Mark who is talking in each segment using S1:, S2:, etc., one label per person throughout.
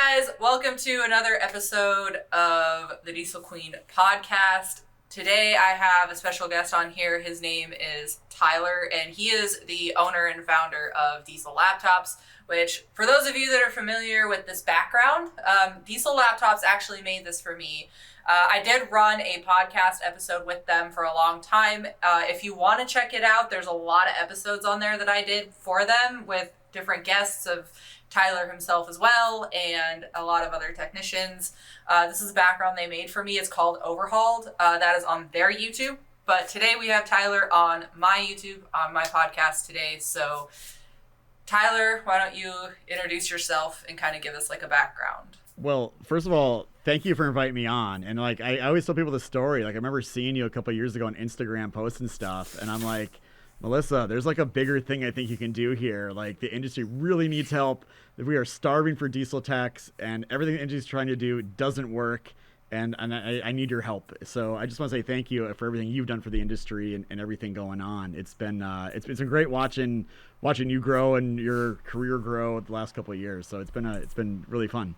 S1: guys, welcome to another episode of the Diesel Queen podcast. Today I have a special guest on here. His name is Tyler, and he is the owner and founder of Diesel Laptops, which, for those of you that are familiar with this background, Diesel Laptops actually made this for me. I did run a podcast episode with them for a long time. If you want to check it out, there's a lot of episodes on there that I did for them with different guests of Tyler himself as well, and a lot of other technicians. This is the background they made for me. It's called Overhauled. That is on their YouTube. But today we have Tyler on my YouTube, on my podcast today. So Tyler, why don't you introduce yourself and kind of give us like a background?
S2: Well, first of all, thank you for inviting me on. And like, I always tell people the story. Like, I remember seeing you a couple of years ago on Instagram posting stuff, and I'm like, Melissa, there's like a bigger thing I think you can do here. Like, the industry really needs help. We are starving for diesel techs, and everything the industry is trying to do doesn't work. And I need your help. So I just want to say thank you for everything you've done for the industry and everything going on. It's been great watching you grow and your career grow the last couple of years. So it's been really fun.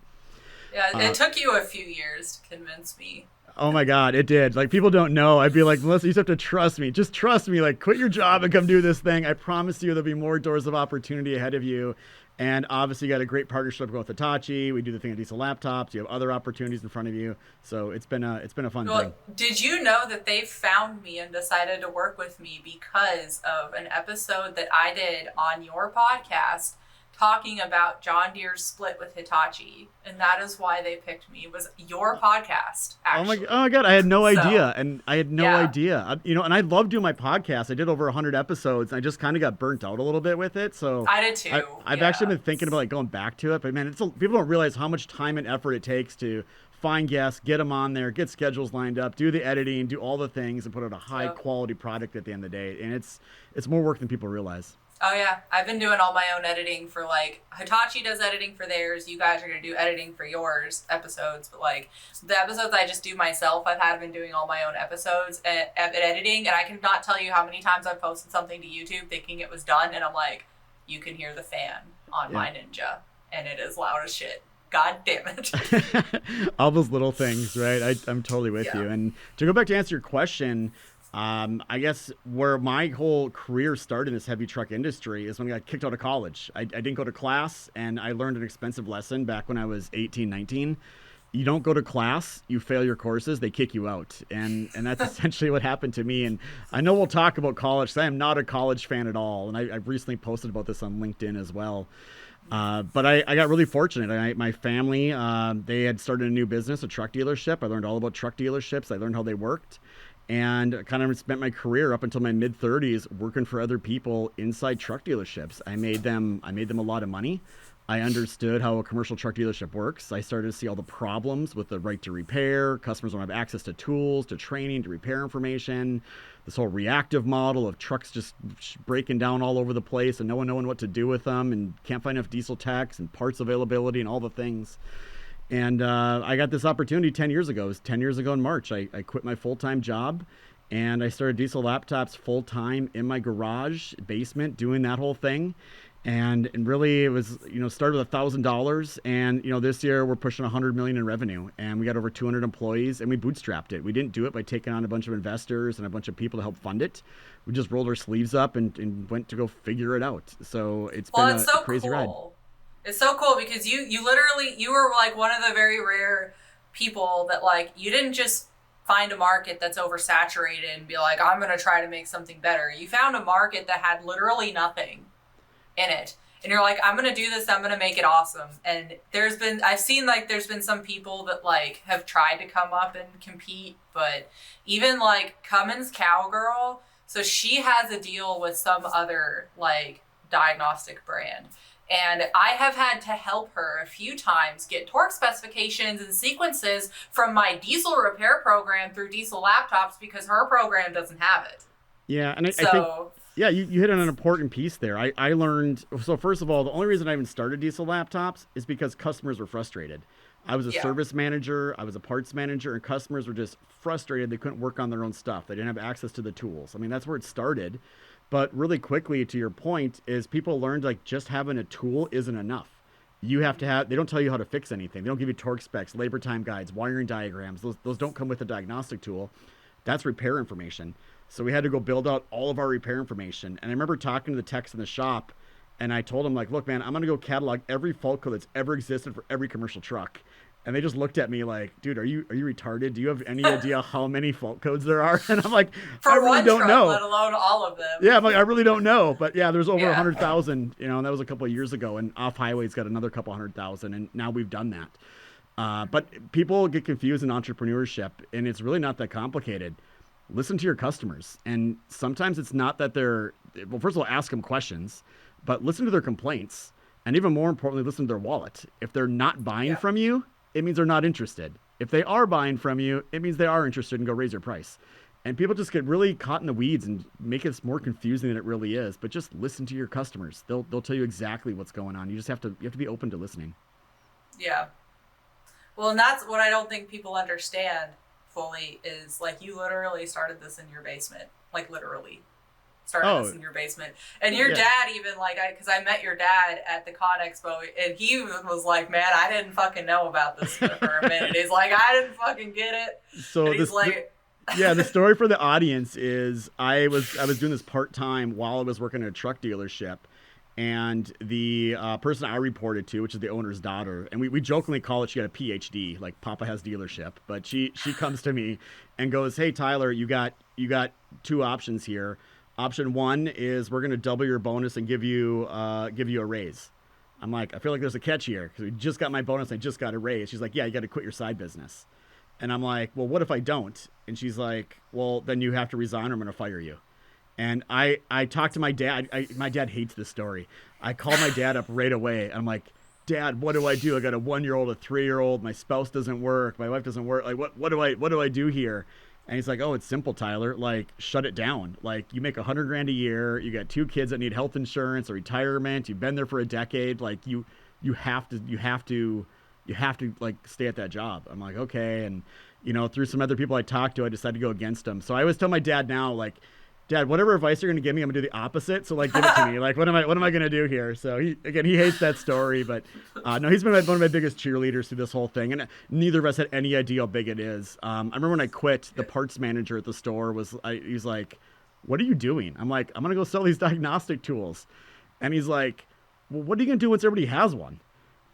S1: Yeah, it took you a few years to convince me.
S2: Oh my God, it did. Like, people don't know. I'd be like, Melissa, you just have to trust me. Just trust me. Like, quit your job and come do this thing. I promise you there'll be more doors of opportunity ahead of you. And obviously you got a great partnership with Hitachi. We do the thing at Diesel Laptops. You have other opportunities in front of you. So it's been a fun thing.
S1: Did you know that they found me and decided to work with me because of an episode that I did on your podcast talking about John Deere's split with Hitachi, and that is why they picked me, was your podcast, actually.
S2: Oh my God, I had no idea, and I had no idea. And I love doing my podcast. I did over 100 episodes, and I just kind of got burnt out a little bit with it, so
S1: I did too.
S2: I've actually been thinking about like going back to it, but man, people don't realize how much time and effort it takes to find guests, get them on there, get schedules lined up, do the editing, do all the things, and put out a high-quality product at the end of the day, and it's more work than people realize.
S1: Oh yeah, I've been doing all my own editing for, like, Hitachi does editing for theirs. You guys are going to do editing for yours episodes. But, like, the episodes I just do myself, I've been doing all my own episodes and editing. And I cannot tell you how many times I've posted something to YouTube thinking it was done. And I'm like, you can hear the fan on my Ninja. And it is loud as shit. God damn it.
S2: All those little things, right? I'm totally with you. And to go back to answer your question, I guess where my whole career started in this heavy truck industry is when I got kicked out of college. I didn't go to class, and I learned an expensive lesson back when I was 18, 19. You don't go to class, you fail your courses, they kick you out. And that's essentially what happened to me. And I know we'll talk about college, so I am not a college fan at all. And I've recently posted about this on LinkedIn as well. But I got really fortunate. My family, they had started a new business, a truck dealership. I learned all about truck dealerships. I learned how they worked. And kind of spent my career up until my mid-30s working for other people inside truck dealerships. I made them a lot of money. I understood how a commercial truck dealership works. I started to see all the problems with the right to repair. Customers don't have access to tools, to training, to repair information. This whole reactive model of trucks just breaking down all over the place and no one knowing what to do with them and can't find enough diesel techs and parts availability and all the things. And I got this opportunity 10 years ago. It was 10 years ago in March. I quit my full-time job, and I started Diesel Laptops full-time in my garage basement doing that whole thing. And really, it was, started with $1,000. And, this year we're pushing $100 million in revenue. And we got over 200 employees, and we bootstrapped it. We didn't do it by taking on a bunch of investors and a bunch of people to help fund it. We just rolled our sleeves up and went to go figure it out. So it's been a crazy ride.
S1: It's so cool because you literally, you were like one of the very rare people that, like, you didn't just find a market that's oversaturated and be like, I'm going to try to make something better. You found a market that had literally nothing in it. And you're like, I'm going to do this. I'm going to make it awesome. And I've seen like, there's been some people that like have tried to come up and compete, but even like Cummins Cowgirl. So she has a deal with some other like diagnostic brand. And I have had to help her a few times get torque specifications and sequences from my diesel repair program through Diesel Laptops because her program doesn't have it.
S2: Yeah, and I think, you hit on an important piece there. I learned, so first of all, the only reason I even started Diesel Laptops is because customers were frustrated. I was a service manager, I was a parts manager, and customers were just frustrated. They couldn't work on their own stuff. They didn't have access to the tools. I mean, that's where it started. But really quickly, to your point, is people learned like just having a tool isn't enough. you have to have, they don't tell you how to fix anything. They don't give you torque specs, labor time guides, wiring diagrams. Those don't come with a diagnostic tool. That's repair information. So we had to go build out all of our repair information. And I remember talking to the techs in the shop, and I told them, like, look, man, I'm going to go catalog every fault code that's ever existed for every commercial truck. And they just looked at me like, dude, are you retarded? Do you have any idea how many fault codes there are? And I'm like, I really don't know.
S1: Let alone all of them.
S2: Yeah, I'm like, I really don't know. But yeah, there's over 100,000, and that was a couple of years ago. And off highway's got another couple 100,000. And now we've done that. But people get confused in entrepreneurship, and it's really not that complicated. Listen to your customers. And sometimes it's not that well, first of all, ask them questions, but listen to their complaints. And even more importantly, listen to their wallet. If they're not buying from you, it means they're not interested. If they are buying from you, it means they are interested, and go raise your price. And people just get really caught in the weeds and make it more confusing than it really is. But just listen to your customers. They'll tell you exactly what's going on. You just have to be open to listening.
S1: Yeah. Well, and that's what I don't think people understand fully is, like, you literally started this in your basement. Like, literally started this in your basement. And your dad even, like, because I met your dad at the Con Expo, and he was like, man, I didn't fucking know about this for a minute. He's like, I didn't fucking get it.
S2: So and he's like... the story for the audience is I was doing this part-time while I was working at a truck dealership. And the person I reported to, which is the owner's daughter, and we jokingly call it, she got a PhD, like Papa has dealership. But she comes to me and goes, hey, Tyler, you got two options here. Option one is we're going to double your bonus and give you a raise. I'm like, I feel like there's a catch here because we just got my bonus. I just got a raise. She's like, yeah, you got to quit your side business. And I'm like, well, what if I don't? And she's like, well, then you have to resign or I'm going to fire you. And I talked to my dad. My dad hates this story. I called my dad up right away. I'm like, Dad, what do I do? I got a 1-year-old, a 3-year-old. My spouse doesn't work. My wife doesn't work. Like, what do I do here? And he's like, oh, it's simple, Tyler. Like, shut it down. Like, you make $100,000 a year. You got 2 kids that need health insurance or retirement. You've been there for a decade. Like, you have to like stay at that job. I'm like, okay. And through some other people I talked to, I decided to go against him. So I always tell my dad now, like, Dad, whatever advice you're going to give me, I'm going to do the opposite. So, like, give it to me. Like, what am I going to do here? So, he hates that story. But, no, he's been one of my biggest cheerleaders through this whole thing. And neither of us had any idea how big it is. I remember when I quit, the parts manager at the store he's like, what are you doing? I'm like, I'm going to go sell these diagnostic tools. And he's like, well, what are you going to do once everybody has one?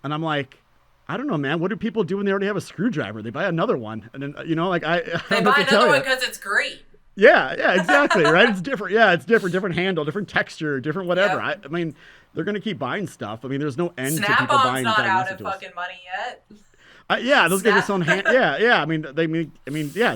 S2: And I'm like, I don't know, man. What do people do when they already have a screwdriver? They buy another one. And then, like, I
S1: they buy another one because it's great.
S2: Yeah, exactly, right? It's different. Yeah, it's different handle, different texture, different whatever.
S1: Yep.
S2: I mean, they're going to keep buying stuff. I mean, there's no end to people buying
S1: Snap-on's not out of
S2: tools.
S1: fucking money yet.
S2: Yeah, those guys are selling. Yeah. I mean,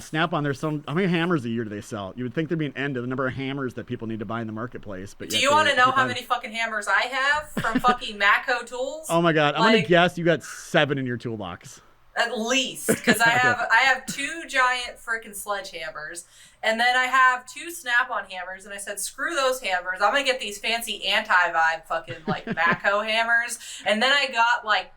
S2: Snap-on. There's how many hammers a year do they sell? You would think there'd be an end to the number of hammers that people need to buy in the marketplace. But
S1: do you want to know how many fucking hammers I have from fucking Matco Tools?
S2: Oh my God, I'm gonna guess you got 7 in your toolbox.
S1: At least, because I have 2 giant freaking sledgehammers, and then I have 2 Snap-on hammers, and I said, screw those hammers. I'm going to get these fancy anti-vibe fucking, like, Matco hammers, and then I got, like,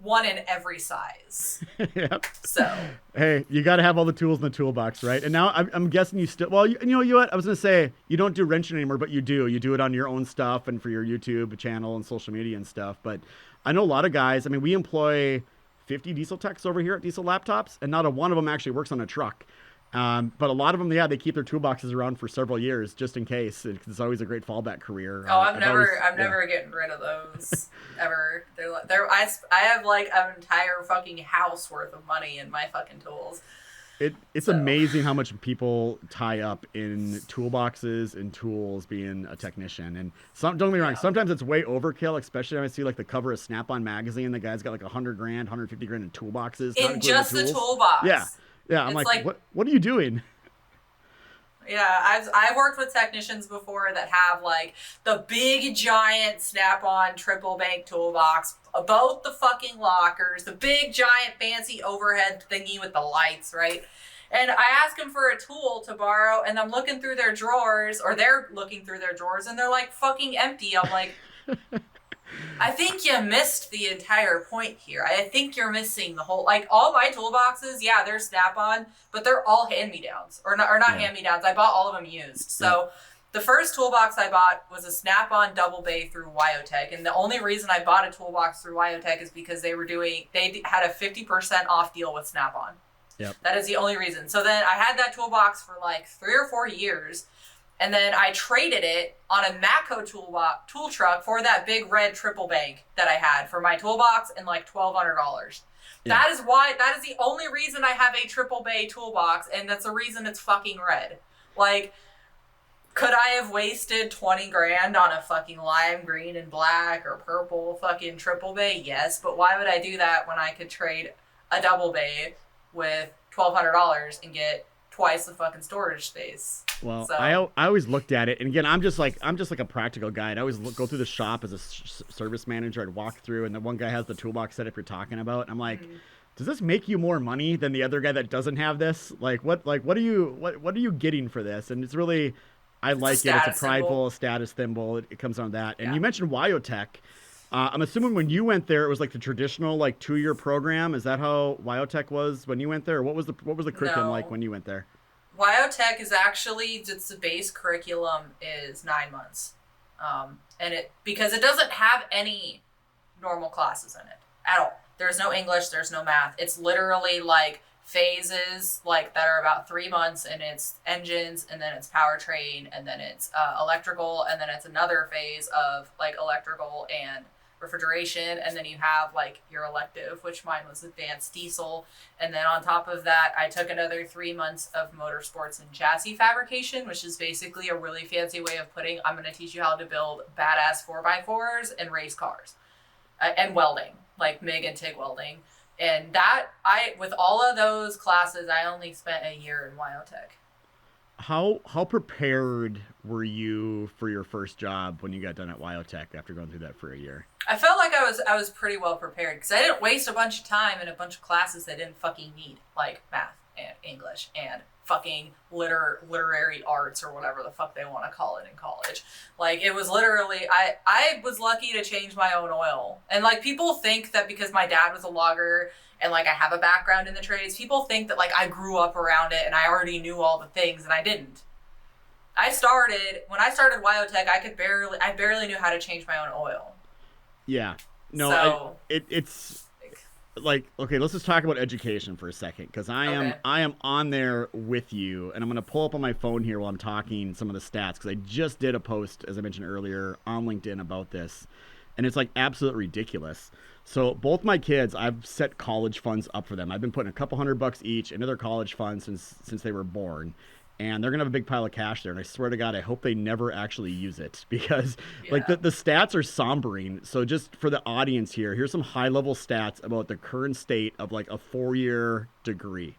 S1: 1 in every size.
S2: Yep.
S1: So.
S2: Hey, you got to have all the tools in the toolbox, right? And now I'm guessing you still, well, you know what? I was going to say, you don't do wrenching anymore, but you do. You do it on your own stuff and for your YouTube channel and social media and stuff. But I know a lot of guys, I mean, we employ 50 diesel techs over here at Diesel Laptops, and not a one of them actually works on a truck. But a lot of them, they keep their toolboxes around for several years just in case. It's always a great fallback career.
S1: Oh, I'm never getting rid of those ever. I have like an entire fucking house worth of money in my fucking tools.
S2: It's amazing how much people tie up in toolboxes and tools being a technician. And don't get me wrong, sometimes it's way overkill, especially when I see like the cover of Snap-on magazine. The guy's got like $100,000, $150,000 in toolboxes.
S1: In just the toolbox.
S2: Yeah. I'm like, what are you doing?
S1: Yeah, I've worked with technicians before that have like the big giant Snap-on triple bank toolbox, both the fucking lockers, the big giant fancy overhead thingy with the lights, right? And I ask them for a tool to borrow, and I'm looking through their drawers, or they're looking through their drawers, and they're like fucking empty. I'm like, I think you missed the entire point here. I think you're missing the whole, like, all my toolboxes, yeah, they're Snap-on, but they're all hand-me-downs. Or not hand-me-downs. I bought all of them used. So The first toolbox I bought was a Snap-on double bay through Wyotech, and the only reason I bought a toolbox through Wyotech is because they had a 50% off deal with Snap-on.
S2: Yep.
S1: That is the only reason. So then I had that toolbox for like 3 or 4 years, and then I traded it on a Matco tool truck for that big red triple bank that I had for my toolbox and like $1,200. Yeah. That is the only reason I have a triple bay toolbox, and that's the reason it's fucking red. Like, could I have wasted 20 grand on a fucking lime green and black or purple fucking triple bay? Yes, but why would I do that when I could trade a double bay with $1,200 and get twice the fucking storage space?
S2: Well, so. I always looked at it, and again, I'm just like a practical guy. I always go through the shop as a service manager. I'd walk through, and the one guy has the toolbox setup you're talking about. And I'm like, does this make you more money than the other guy that doesn't have this? What are you getting for this? And it's really, I like it. It's a prideful status symbol. It comes on that. And you mentioned Wyotech. I'm assuming when you went there, it was like the traditional 2-year program. Is that how Wyotech was when you went there? Or what was the curriculum like when you went there?
S1: Wyotech is actually, just the base curriculum is 9 months. And because it doesn't have any normal classes in it at all. There's no English, there's no math. It's literally like phases that are about 3 months, and it's engines, and then it's powertrain, and then it's electrical, and then it's another phase of electrical and refrigeration, and then you have your elective, which mine was advanced diesel, and then on top of that I took another 3 months of motorsports and chassis fabrication, which is basically a really fancy way of putting, I'm going to teach you how to build badass 4x4s and race cars, and welding, MIG and TIG welding. And with all of those classes, I only spent a year in Wyotech.
S2: How prepared were you for your first job when you got done at Wyotech after going through that for a year?
S1: I felt like I was pretty well prepared, because I didn't waste a bunch of time in a bunch of classes that didn't fucking need, like math and English and fucking literary arts or whatever the fuck they want to call it in college. It was literally, I was lucky to change my own oil. And people think that because my dad was a logger and I have a background in the trades, people think that I grew up around it and I already knew all the things, and I didn't. When I started Wyotech, I barely knew how to change my own oil.
S2: Yeah. No,
S1: so,
S2: it's okay, let's just talk about education for a second, because I am on there with you, and I'm going to pull up on my phone here while I'm talking some of the stats, because I just did a post, as I mentioned earlier, on LinkedIn about this, and it's absolutely ridiculous. So both my kids, I've set college funds up for them. I've been putting a couple $100 each into their college funds since they were born. And they're going to have a big pile of cash there. And I swear to God, I hope they never actually use it, because the stats are sombering. So just for the audience here, here's some high level stats about the current state of a 4-year degree.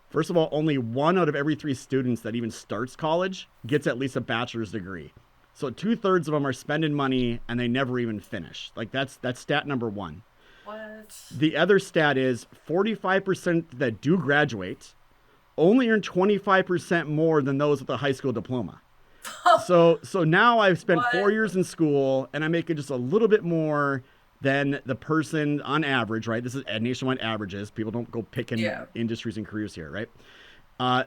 S2: First of all, only 1 out of every 3 students that even starts college gets at least a bachelor's degree. So 2/3 of them are spending money and they never even finish. That's stat number 1.
S1: What?
S2: The other stat is 45% that do graduate only earn 25% more than those with a high school diploma. So now I've spent 4 years in school, and I'm making just a little bit more than the person on average, right? This is nationwide averages. People don't go picking industries and careers here, right?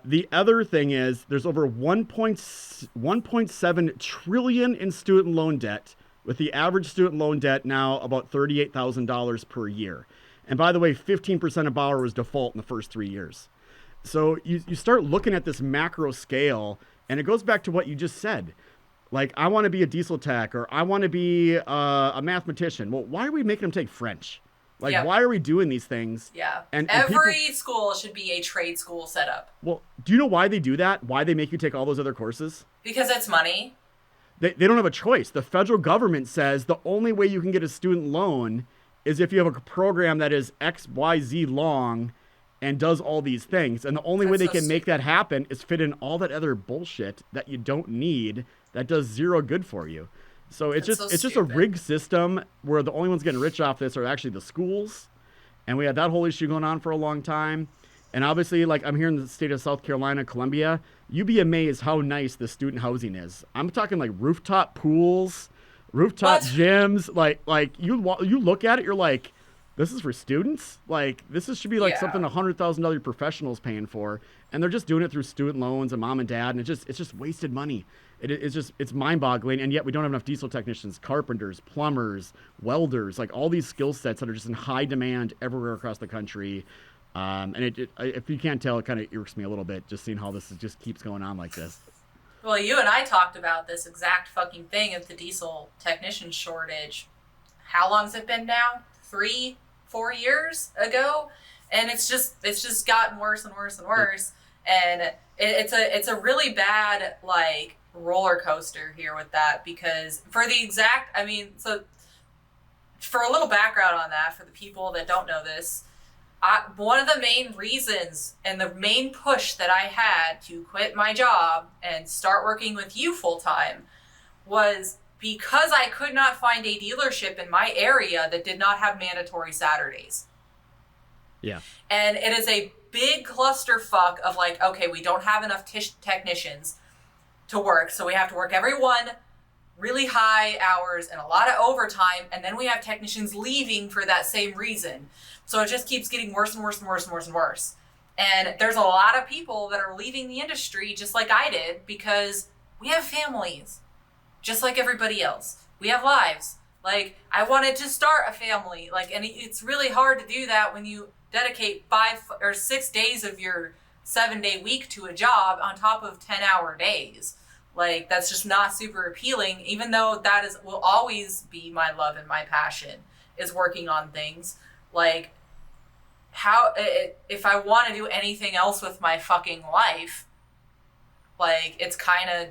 S2: The other thing is there's over 1.7 trillion in student loan debt, with the average student loan debt now about $38,000 per year. And by the way, 15% of borrowers default in the first 3 years. So you start looking at this macro scale, and it goes back to what you just said. I want to be a diesel tech, or I want to be a mathematician. Well, why are we making them take French? Why are we doing these things?
S1: Yeah. And every school should be a trade school setup.
S2: Well, do you know why they do that? Why they make you take all those other courses?
S1: Because it's money.
S2: They don't have a choice. The federal government says the only way you can get a student loan is if you have a program that is X, Y, Z long and does all these things. And the only way they can make that happen is fit in all that other bullshit that you don't need, that does zero good for you. So it's just a rigged system where the only ones getting rich off this are actually the schools. And we had that whole issue going on for a long time. And obviously, I'm here in the state of South Carolina, Columbia, you'd be amazed how nice the student housing is. I'm talking rooftop pools, rooftop gyms. You look at it, you're like, this is for students. Like should be like something $100,000 professionals paying for, and they're just doing it through student loans and mom and dad, and it's just wasted money. It's mind boggling, and yet we don't have enough diesel technicians, carpenters, plumbers, welders, like all these skill sets that are just in high demand everywhere across the country. And if you can't tell, it kind of irks me a little bit just seeing how just keeps going on like this.
S1: Well, you and I talked about this exact fucking thing of the diesel technician shortage. How long's it been now? 3-4 years ago? And it's just gotten worse and worse and worse. And it's a really bad, like, roller coaster here with that, because for a little background on that, for the people that don't know this, one of the main reasons and the main push that I had to quit my job and start working with you full time was because I could not find a dealership in my area that did not have mandatory Saturdays.
S2: Yeah.
S1: And it is a big clusterfuck of like, okay, we don't have enough technicians to work, so we have to work every one, really high hours and a lot of overtime, and then we have technicians leaving for that same reason. So it just keeps getting worse and worse and worse and worse and worse. And there's a lot of people that are leaving the industry just like I did, because we have families, just like everybody else. We have lives. Like, I wanted to start a family, like, and it's really hard to do that when you dedicate 5 or 6 days of your 7-day week to a job on top of 10-hour days. Like, that's just not super appealing, even though will always be my love and my passion, is working on things. Like, if I want to do anything else with my fucking life, like, it's kind of,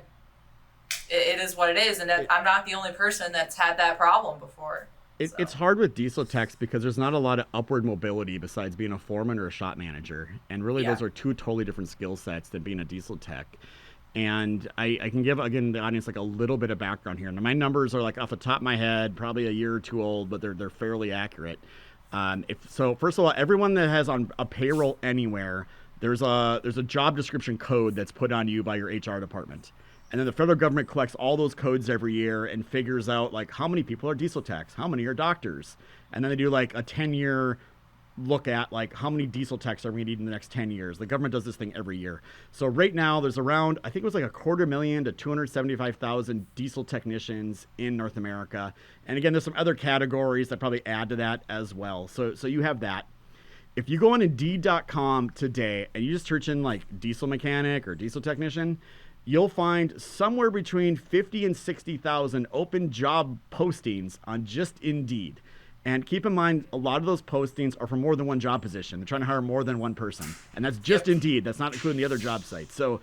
S1: it is what it is. And I'm not the only person that's had that problem before.
S2: It's hard with diesel techs because there's not a lot of upward mobility besides being a foreman or a shop manager. And really, those are two totally different skill sets than being a diesel tech. And I can give, again, the audience like a little bit of background here. Now, my numbers are like off the top of my head, probably a year or two old, but they're fairly accurate. So first of all, everyone that has on a payroll anywhere, there's a job description code that's put on you by your HR department. And then the federal government collects all those codes every year and figures out like how many people are diesel techs, how many are doctors. And then they do like a 10-year look at like how many diesel techs are we going to need in the next 10 years. The government does this thing every year. So right now there's around, I think it was like 250,000 to 275,000 diesel technicians in North America. And again, there's some other categories that probably add to that as well. So you have that. If you go on Indeed.com today and you just search in like diesel mechanic or diesel technician, you'll find somewhere between 50 and 60,000 open job postings on just Indeed. And keep in mind, a lot of those postings are for more than one job position. They're trying to hire more than one person. And that's just Indeed. That's not including the other job sites. So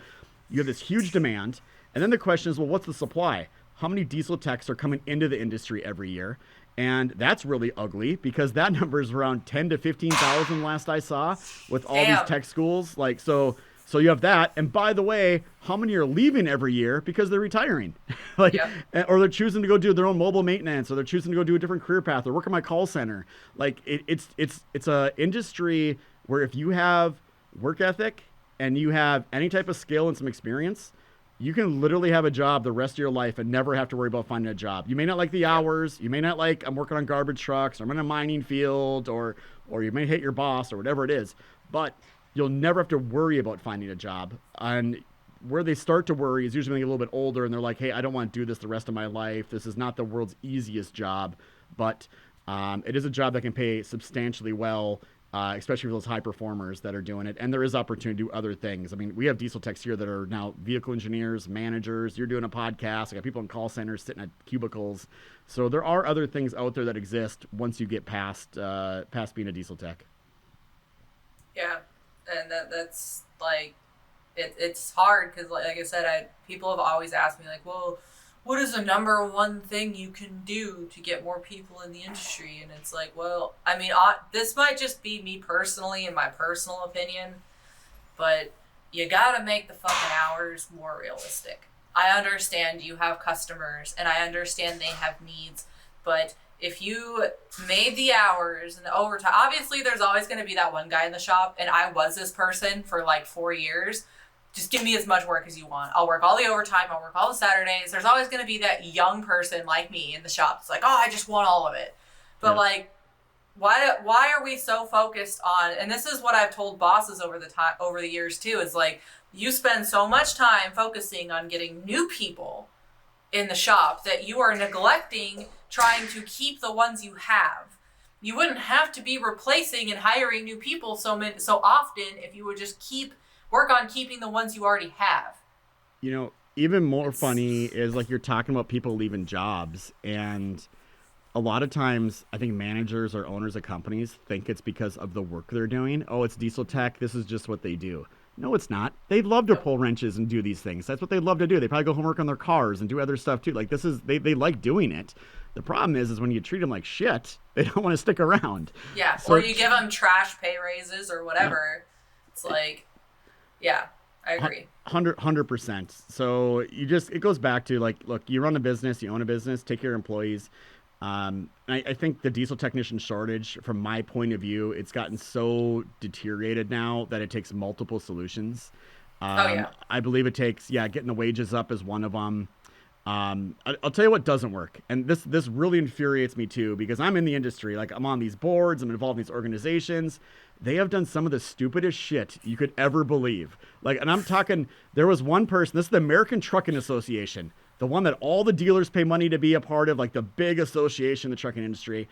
S2: you have this huge demand. And then the question is, well, what's the supply? How many diesel techs are coming into the industry every year? And that's really ugly because that number is around 10 to 15,000 last I saw with all these tech schools. Like, so you have that. And by the way, how many are leaving every year because they're retiring? Or they're choosing to go do their own mobile maintenance, or they're choosing to go do a different career path or work in my call center. Like it's a industry where if you have work ethic and you have any type of skill and some experience, you can literally have a job the rest of your life and never have to worry about finding a job. You may not like the hours. You may not like, I'm working on garbage trucks, or I'm in a mining field, or you may hate your boss or whatever it is, but you'll never have to worry about finding a job. And where they start to worry is usually when they get a little bit older and they're like, hey, I don't want to do this the rest of my life. This is not the world's easiest job, but it is a job that can pay substantially well, especially for those high performers that are doing it. And there is opportunity to do other things. I mean, we have diesel techs here that are now vehicle engineers, managers. You're doing a podcast. I got people in call centers sitting at cubicles. So there are other things out there that exist once you get past being a diesel tech.
S1: Yeah. And that's like, it's hard because, like I said, people have always asked me, like, well, what is the number one thing you can do to get more people in the industry? And it's like, well, I mean, this might just be me personally and my personal opinion, but you gotta make the fucking hours more realistic. I understand you have customers and I understand they have needs, but if you made the hours and the overtime, obviously there's always going to be that one guy in the shop, and I was this person for like 4 years. Just give me as much work as you want. I'll work all the overtime. I'll work all the Saturdays. There's always going to be that young person like me in the shop. It's like, oh, I just want all of it. But like, why are we so focused on, and this is what I've told bosses over the years too, is like, you spend so much time focusing on getting new people in the shop that you are neglecting trying to keep the ones you have. You wouldn't have to be replacing and hiring new people so often if you would just work on keeping the ones you already have.
S2: You know, even more funny is like you're talking about people leaving jobs, and a lot of times I think managers or owners of companies think it's because of the work they're doing. Oh, it's diesel tech. This is just what they do. No, it's not. They love to pull wrenches and do these things. That's what they love to do. They probably go home, work on their cars and do other stuff too. Like they like doing it. The problem is when you treat them like shit, they don't want to stick around.
S1: Yeah.
S2: So,
S1: or you give them trash pay raises or whatever. Yeah. It's like, yeah, I agree.
S2: 100%. So it goes back to like, look, you run a business, you own a business, take care of employees. I think the diesel technician shortage, from my point of view, it's gotten so deteriorated now that it takes multiple solutions. I believe it takes, getting the wages up is one of them. I'll tell you what doesn't work. And this really infuriates me too, because I'm in the industry. Like, I'm on these boards, I'm involved in these organizations. They have done some of the stupidest shit you could ever believe. Like, and I'm talking, there was one person, this is the American Trucking Association, the one that all the dealers pay money to be a part of, like the big association in the trucking industry.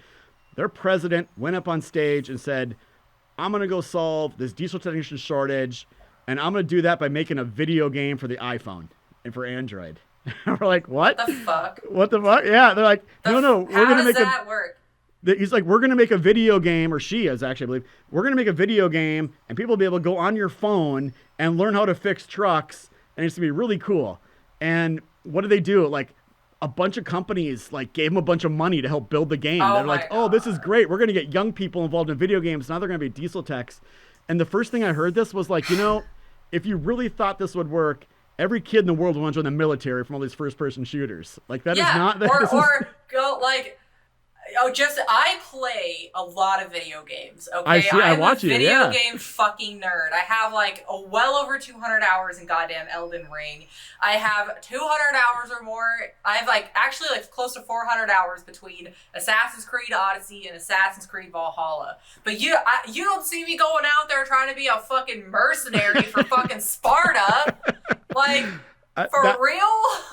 S2: Their president went up on stage and said, I'm going to go solve this diesel technician shortage, and I'm going to do that by making a video game for the iPhone and for Android. We're like, what?
S1: The fuck?
S2: What the fuck? Yeah, they're like, no, we're going to make
S1: that work?
S2: He's like, we're going to make a video game, or she is actually, I believe, we're going to make a video game, and people will be able to go on your phone and learn how to fix trucks, and it's going to be really cool. And what did they do? Like, a bunch of companies like gave them a bunch of money to help build the game. They're like, oh, this is great. We're going to get young people involved in video games. Now they're going to be diesel techs. And the first thing I heard this was like, if you really thought this would work, every kid in the world would want to join the military from all these first-person shooters. Like, that is not...
S1: Or go, like... I play a lot of video games, okay?
S2: I'm a video
S1: game fucking nerd. I have, like, well over 200 hours in goddamn Elden Ring. I have 200 hours or more. I have, like, actually, like, close to 400 hours between Assassin's Creed Odyssey and Assassin's Creed Valhalla. But you don't see me going out there trying to be a fucking mercenary for fucking Sparta. Like... real?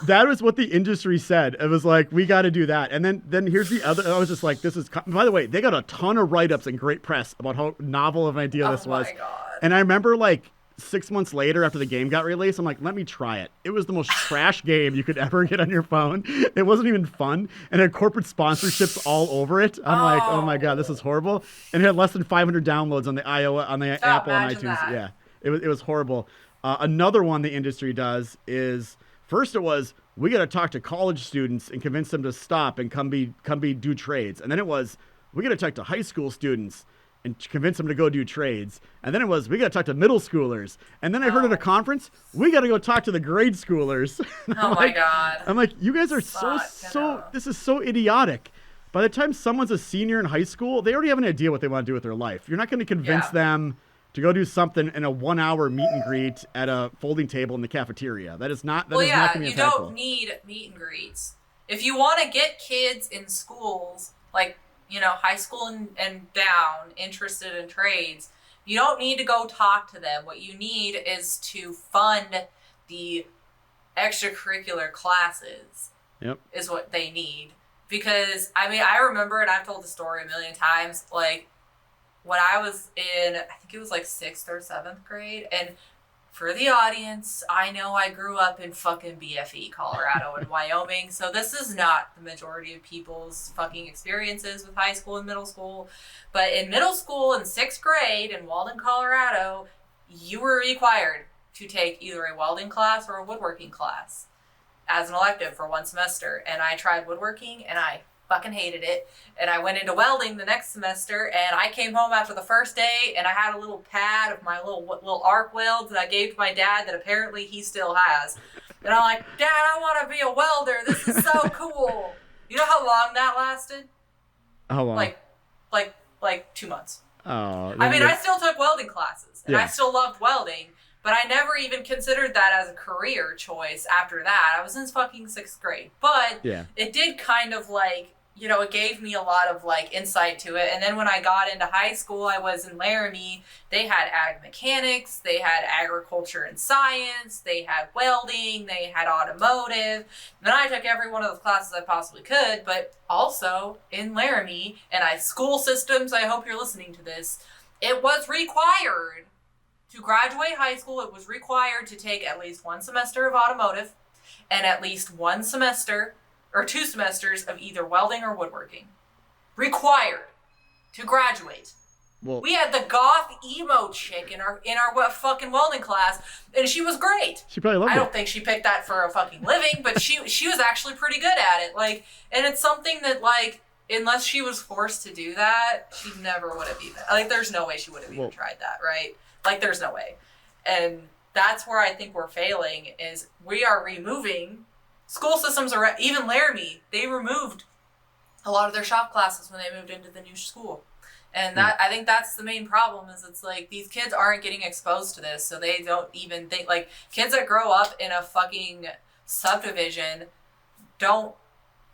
S2: That was what the industry said. It was like, we got to do that. And then here's the other. I was just like, this is. By the way, they got a ton of write-ups and great press about how novel of an idea this was.
S1: Oh my God.
S2: And I remember like 6 months later, after the game got released, I'm like, let me try it. It was the most trash game you could ever get on your phone. It wasn't even fun, and it had corporate sponsorships all over it. I'm like, oh my God, this is horrible. And it had less than 500 downloads on the Apple and iTunes.
S1: That.
S2: Yeah, it was horrible. Another one the industry does is, first it was, we got to talk to college students and convince them to stop and come do trades. And then it was, we got to talk to high school students and convince them to go do trades. And then it was, we got to talk to middle schoolers. And then I heard at a conference, we got to go talk to the grade schoolers.
S1: My God.
S2: I'm like, you guys are this is so idiotic. By the time someone's a senior in high school, they already have an idea what they want to do with their life. You're not going to convince them to go do something in a 1 hour meet and greet at a folding table in the cafeteria. That is not going to be impactful.
S1: You don't need meet and greets. If you want to get kids in schools, like, high school and down, interested in trades, you don't need to go talk to them. What you need is to fund the extracurricular classes.
S2: Yep.
S1: Is what they need. Because, I remember, and I've told the story a million times, like, when I was in, I think it was like 6th or 7th grade, and for the audience, I know I grew up in fucking BFE, Colorado and Wyoming, so this is not the majority of people's fucking experiences with high school and middle school, but in middle school in 6th grade in Walden, Colorado, you were required to take either a welding class or a woodworking class as an elective for 1 semester, and I tried woodworking, and I fucking hated it, and I went into welding the next semester, and I came home after the first day, and I had a little pad of my little arc welds that I gave to my dad that apparently he still has, and I'm like, Dad, I want to be a welder, this is so cool. You know how long that lasted?
S2: How long?
S1: Like 2 months.
S2: Oh.
S1: I still took welding classes, and I still loved welding, but I never even considered that as a career choice after that. I was in fucking 6th grade. But it did kind of, like, you know, it gave me a lot of like insight to it. And then when I got into high school, I was in Laramie. They had ag mechanics, they had agriculture and science, they had welding, they had automotive. And then I took every one of those classes I possibly could, but also in Laramie, and school systems, I hope you're listening to this, it was required to graduate high school. It was required to take at least one semester of automotive and at least one semester or 2 semesters of either welding or woodworking. Required to graduate. Well, we had the goth emo chick in our fucking welding class, and she was great.
S2: She probably loved it.
S1: I don't think she picked that for a fucking living, but she was actually pretty good at it. Like, and it's something that, like, unless she was forced to do that, she never would have even, like, there's no way she would have even tried that, right? Like, there's no way. And that's where I think we're failing, is we are removing school systems. Are even Laramie, they removed a lot of their shop classes when they moved into the new school. And that, I think that's the main problem, is it's like these kids aren't getting exposed to this, so they don't even think, like, kids that grow up in a fucking subdivision don't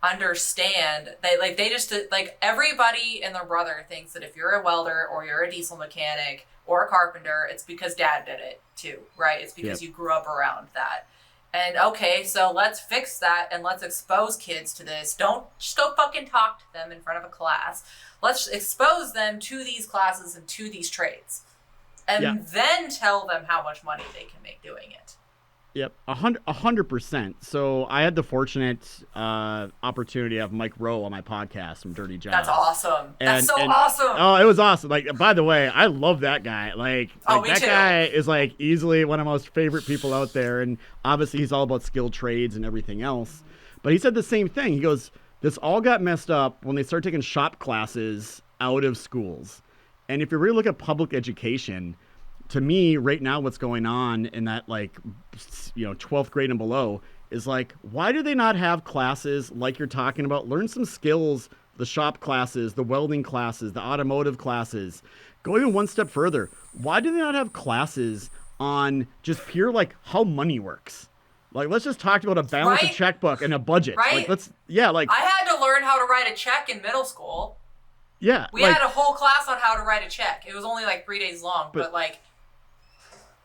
S1: understand. They just, like, everybody and their brother thinks that if you're a welder or you're a diesel mechanic or a carpenter, it's because dad did it too, right? It's because you grew up around that. And okay, so let's fix that and let's expose kids to this. Don't just go fucking talk to them in front of a class. Let's expose them to these classes and to these trades. And then tell them how much money they can make doing it.
S2: Yep, 100%. So I had the fortunate opportunity to have Mike Rowe on my podcast from Dirty Jobs.
S1: That's awesome. That's so awesome.
S2: Oh, it was awesome. Like, by the way, I love that guy. Like that guy is like easily one of my most favorite people out there. And obviously he's all about skilled trades and everything else. But he said the same thing. He goes, this all got messed up when they started taking shop classes out of schools. And if you really look at public education, to me, right now, what's going on in that, like, 12th grade and below is like, why do they not have classes like you're talking about? Learn some skills, the shop classes, the welding classes, the automotive classes. Go even one step further. Why do they not have classes on just pure, like, how money works? Like, let's just talk about a balance, a checkbook, and a budget.
S1: Right?
S2: Like,
S1: I had to learn how to write a check in middle school.
S2: Yeah.
S1: We had a whole class on how to write a check. It was only like 3 days long, but like,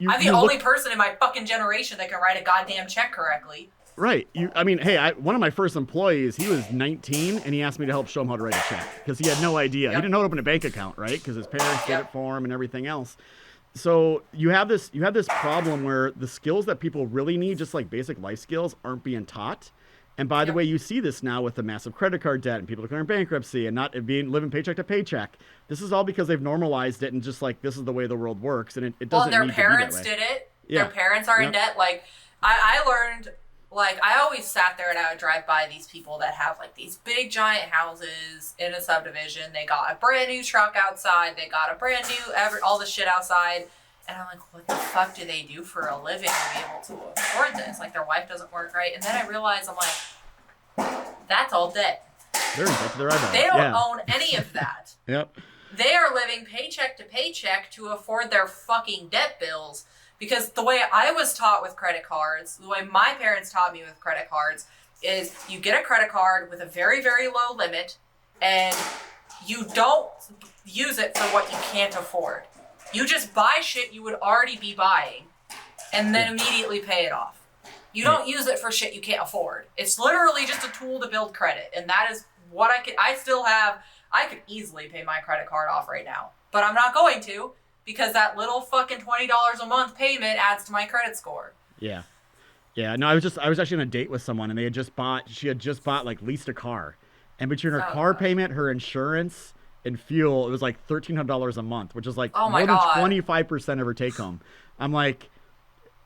S1: I'm the only person in my fucking generation that can write a goddamn check correctly.
S2: Right. One of my first employees, he was 19, and he asked me to help show him how to write a check because he had no idea. He didn't know how to open a bank account, right? Because his parents did it for him and everything else. So you have this problem where the skills that people really need, just like basic life skills, aren't being taught. And by the way, you see this now with the massive credit card debt and people declaring bankruptcy and not living paycheck to paycheck. This is all because they've normalized it and just like, this is the way the world works. And it doesn't need to be that way.
S1: Well, their parents did it. Yeah. Their parents are in debt. Like, I learned, like, I always sat there and I would drive by these people that have like these big giant houses in a subdivision. They got a brand new truck outside. They got a brand new, all the shit outside. And I'm like, what the fuck do they do for a living to be able to afford this? Like, their wife doesn't work right. And then I realized, I'm like, that's all debt.
S2: They're in debt to their eyebrows.
S1: They don't own any of that.
S2: Yep.
S1: They are living paycheck to paycheck to afford their fucking debt bills. Because the way I was taught with credit cards, the way my parents taught me with credit cards, is you get a credit card with a very, very low limit, and you don't use it for what you can't afford. You just buy shit you would already be buying and then immediately pay it off. You don't use it for shit you can't afford. It's literally just a tool to build credit. And that is what I could easily pay my credit card off right now. But I'm not going to, because that little fucking $20 a month payment adds to my credit score.
S2: Yeah. Yeah. No, I was actually on a date with someone and she had just bought like leased a car. And between her car payment, her insurance, and fuel, it was like $1,300 a month, which is like more than 25% of her take home. I'm like,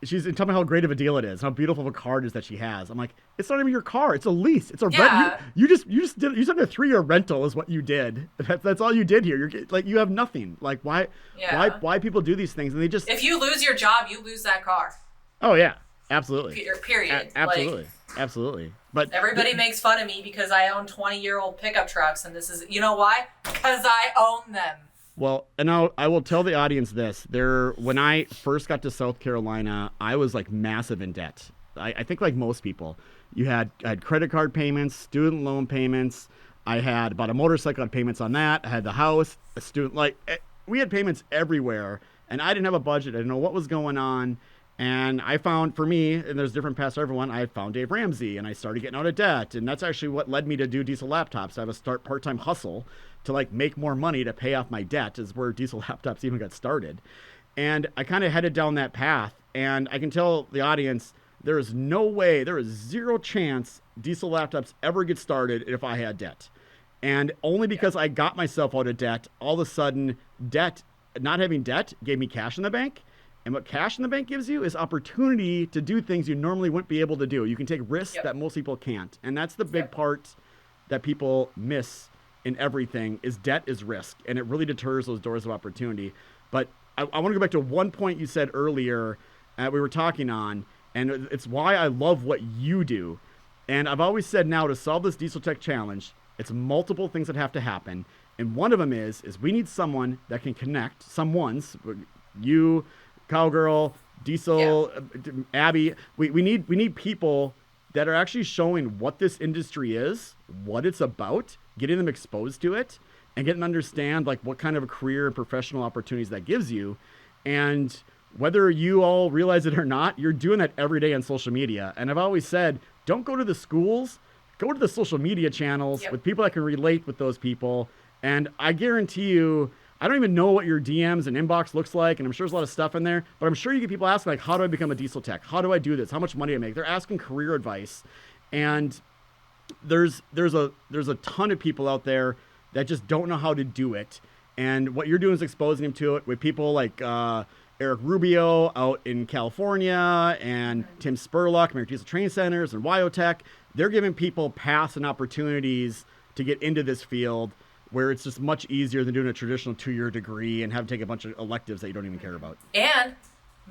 S2: she's telling me how great of a deal it is, how beautiful of a car it is that she has. I'm like, it's not even your car, it's a lease, it's a rent. You just did a 3-year rental is what you did. That's all you did here. You're like, you have nothing. Like, why people do these things? And they just,
S1: if you lose your job, you lose that car.
S2: Oh yeah, absolutely.
S1: Period.
S2: Absolutely. Absolutely. But
S1: everybody makes fun of me because I own 20-year-old pickup trucks, and this is, you know why? Because I own them.
S2: Well, and I will tell the audience this. When I first got to South Carolina, I was like massive in debt. I think like most people, you had credit card payments, student loan payments. I had bought a motorcycle, had payments on that. I had the house, a student, like we had payments everywhere, and I didn't have a budget. I didn't know what was going on. And I found, for me, and there's different paths for everyone, I found Dave Ramsey, and I started getting out of debt. And that's actually what led me to do Diesel Laptops. I have a part-time hustle to like make more money to pay off my debt, is where Diesel Laptops even got started. And I kind of headed down that path. And I can tell the audience, there is no way, there is zero chance Diesel Laptops ever get started if I had debt. And only because I got myself out of debt, all of a sudden, not having debt gave me cash in the bank. And what cash in the bank gives you is opportunity to do things you normally wouldn't be able to do. You can take risks that most people can't. And that's the big part that people miss in everything, is debt is risk. And it really deters those doors of opportunity. But I want to go back to one point you said earlier we were talking on, and it's why I love what you do. And I've always said now, to solve this Diesel Tech challenge, it's multiple things that have to happen. And one of them is we need someone that can connect, you, Cowgirl, Diesel, Abby. We need people that are actually showing what this industry is, what it's about, getting them exposed to it, and getting to understand like what kind of a career and professional opportunities that gives you. And whether you all realize it or not, you're doing that every day on social media. And I've always said, don't go to the schools, go to the social media channels with people that can relate with those people. And I guarantee you, I don't even know what your DMs and inbox looks like, and I'm sure there's a lot of stuff in there, but I'm sure you get people asking, like, how do I become a Diesel Tech? How do I do this? How much money do I make? They're asking career advice. And there's a ton of people out there that just don't know how to do it. And what you're doing is exposing them to it with people like Eric Rubio out in California, and Tim Spurlock, American Diesel Training Centers, and Wyotech. They're giving people paths and opportunities to get into this field, where it's just much easier than doing a traditional 2-year degree and have to take a bunch of electives that you don't even care about.
S1: And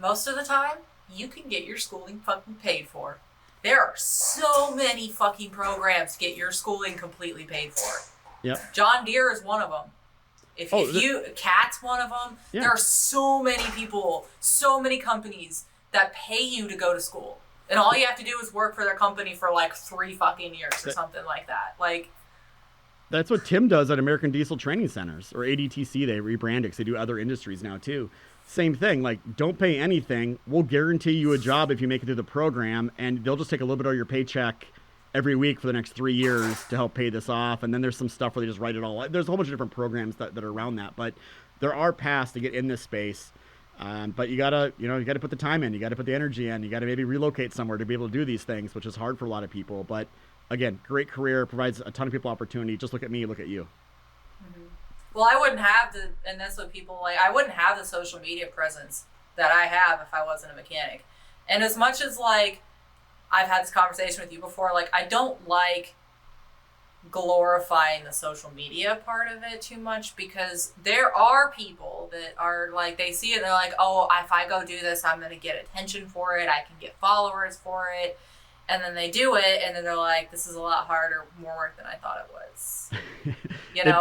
S1: most of the time, you can get your schooling fucking paid for. There are so many fucking programs to get your schooling completely paid for.
S2: Yep.
S1: John Deere is one of them. Cat's one of them. Yeah. There are so many people, so many companies that pay you to go to school. And all you have to do is work for their company for like 3 fucking years or something like that. Like,
S2: that's what Tim does at American Diesel Training Centers, or ADTC. They rebrand it because they do other industries now too. Same thing, like, don't pay anything. We'll guarantee you a job if you make it through the program, and they'll just take a little bit of your paycheck every week for the next 3 years to help pay this off. And then there's some stuff where they just write it all out. There's a whole bunch of different programs that are around that, but there are paths to get in this space. But you gotta put the time in, you gotta put the energy in, you gotta maybe relocate somewhere to be able to do these things, which is hard for a lot of people. But again, great career, provides a ton of people opportunity. Just look at me, look at you.
S1: Mm-hmm. Well, I wouldn't have and that's what people like, I wouldn't have the social media presence that I have if I wasn't a mechanic. And as much as like, I've had this conversation with you before, like, I don't like glorifying the social media part of it too much, because there are people that are like, they see it, they're like, oh, if I go do this, I'm going to get attention for it, I can get followers for it. And then they do it, and then they're like, this is a lot harder, more work than I thought it was.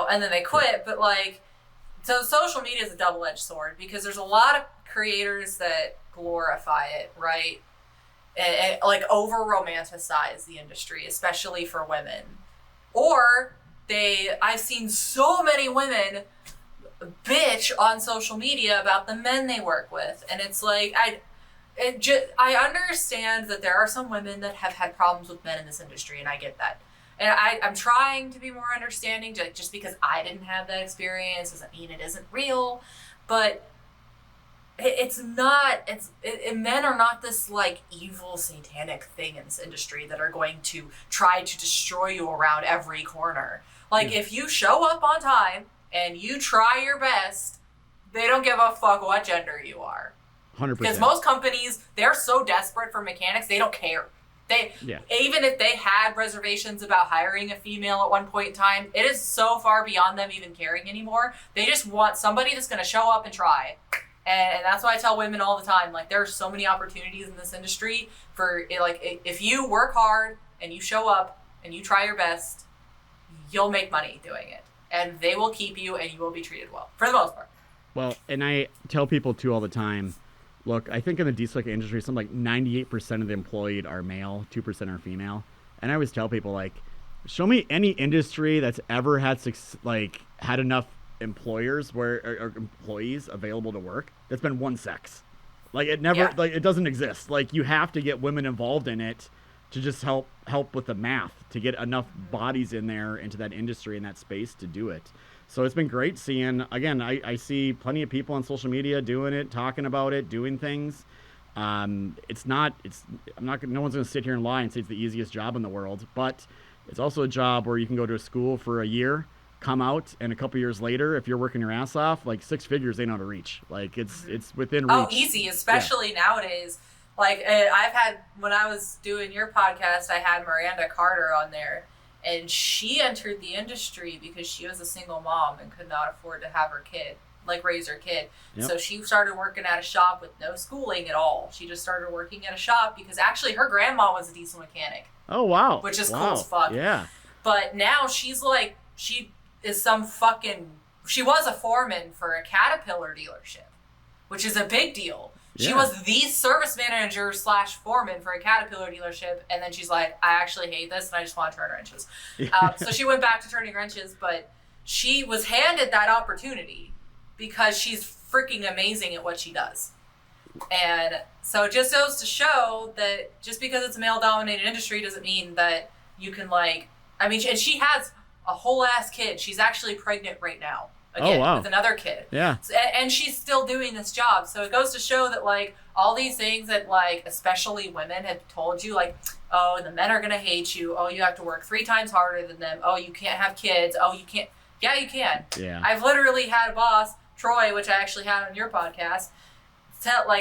S1: And then they quit. But like, so social media is a double-edged sword, because there's a lot of creators that glorify it, right? And like over romanticize the industry, especially for women. Or I've seen so many women bitch on social media about the men they work with. And it's like, I understand that there are some women that have had problems with men in this industry, and I get that. And I'm trying to be more understanding. Just because I didn't have that experience doesn't mean it isn't real. But men are not this like evil satanic thing in this industry that are going to try to destroy you around every corner. Like, if you show up on time and you try your best, they don't give a fuck what gender you are.
S2: 100%.
S1: Because most companies, they're so desperate for mechanics, they don't care. Even if they had reservations about hiring a female at one point in time, it is so far beyond them even caring anymore. They just want somebody that's going to show up and try. And that's why I tell women all the time, like, there are so many opportunities in this industry for, like, if you work hard and you show up and you try your best, you'll make money doing it. And they will keep you, and you will be treated well, for the most part.
S2: Well, and I tell people, too, all the time, look, I think in the diesel industry, something like 98% of the employed are male, 2% are female. And I always tell people, like, Show me any industry that's ever had had enough employers or employees available to work that's been one sex. Like it never it doesn't exist. Like you have to get women involved in it to just help with the math to get enough bodies in there into that industry and that space to do it. So it's been great seeing, again, I see plenty of people on social media doing it, talking about it, doing things. No one's going to sit here and lie and say it's the easiest job in the world, but it's also a job where you can go to a school for a year, come out, and a couple years later, if you're working your ass off, like 6 figures ain't out of reach. Like it's within reach.
S1: Oh, easy, especially nowadays. Like I've had, when I was doing your podcast, I had Miranda Carter on there, and she entered the industry because she was a single mom and could not afford to have her kid, like raise her kid. Yep. So she started working at a shop with no schooling at all. She just started working at a shop because actually her grandma was a diesel mechanic.
S2: Oh, wow.
S1: Which is cool as fuck.
S2: Yeah.
S1: But now she's like, she was a foreman for a Caterpillar dealership, which is a big deal. She was the service manager / foreman for a Caterpillar dealership, and then she's like, I actually hate this, and I just want to turn wrenches. So she went back to turning wrenches, but she was handed that opportunity because she's freaking amazing at what she does. And so it just goes to show that just because it's a male-dominated industry doesn't mean that you can, and she has a whole-ass kid. She's actually pregnant right now. Again, with another kid.
S2: Yeah.
S1: And she's still doing this job. So it goes to show that, all these things that, especially women have told you, oh, the men are going to hate you. Oh, you have to work 3 times harder than them. Oh, you can't have kids. Oh, you can't. Yeah, you can.
S2: Yeah.
S1: I've literally had a boss, Troy, which I actually had on your podcast,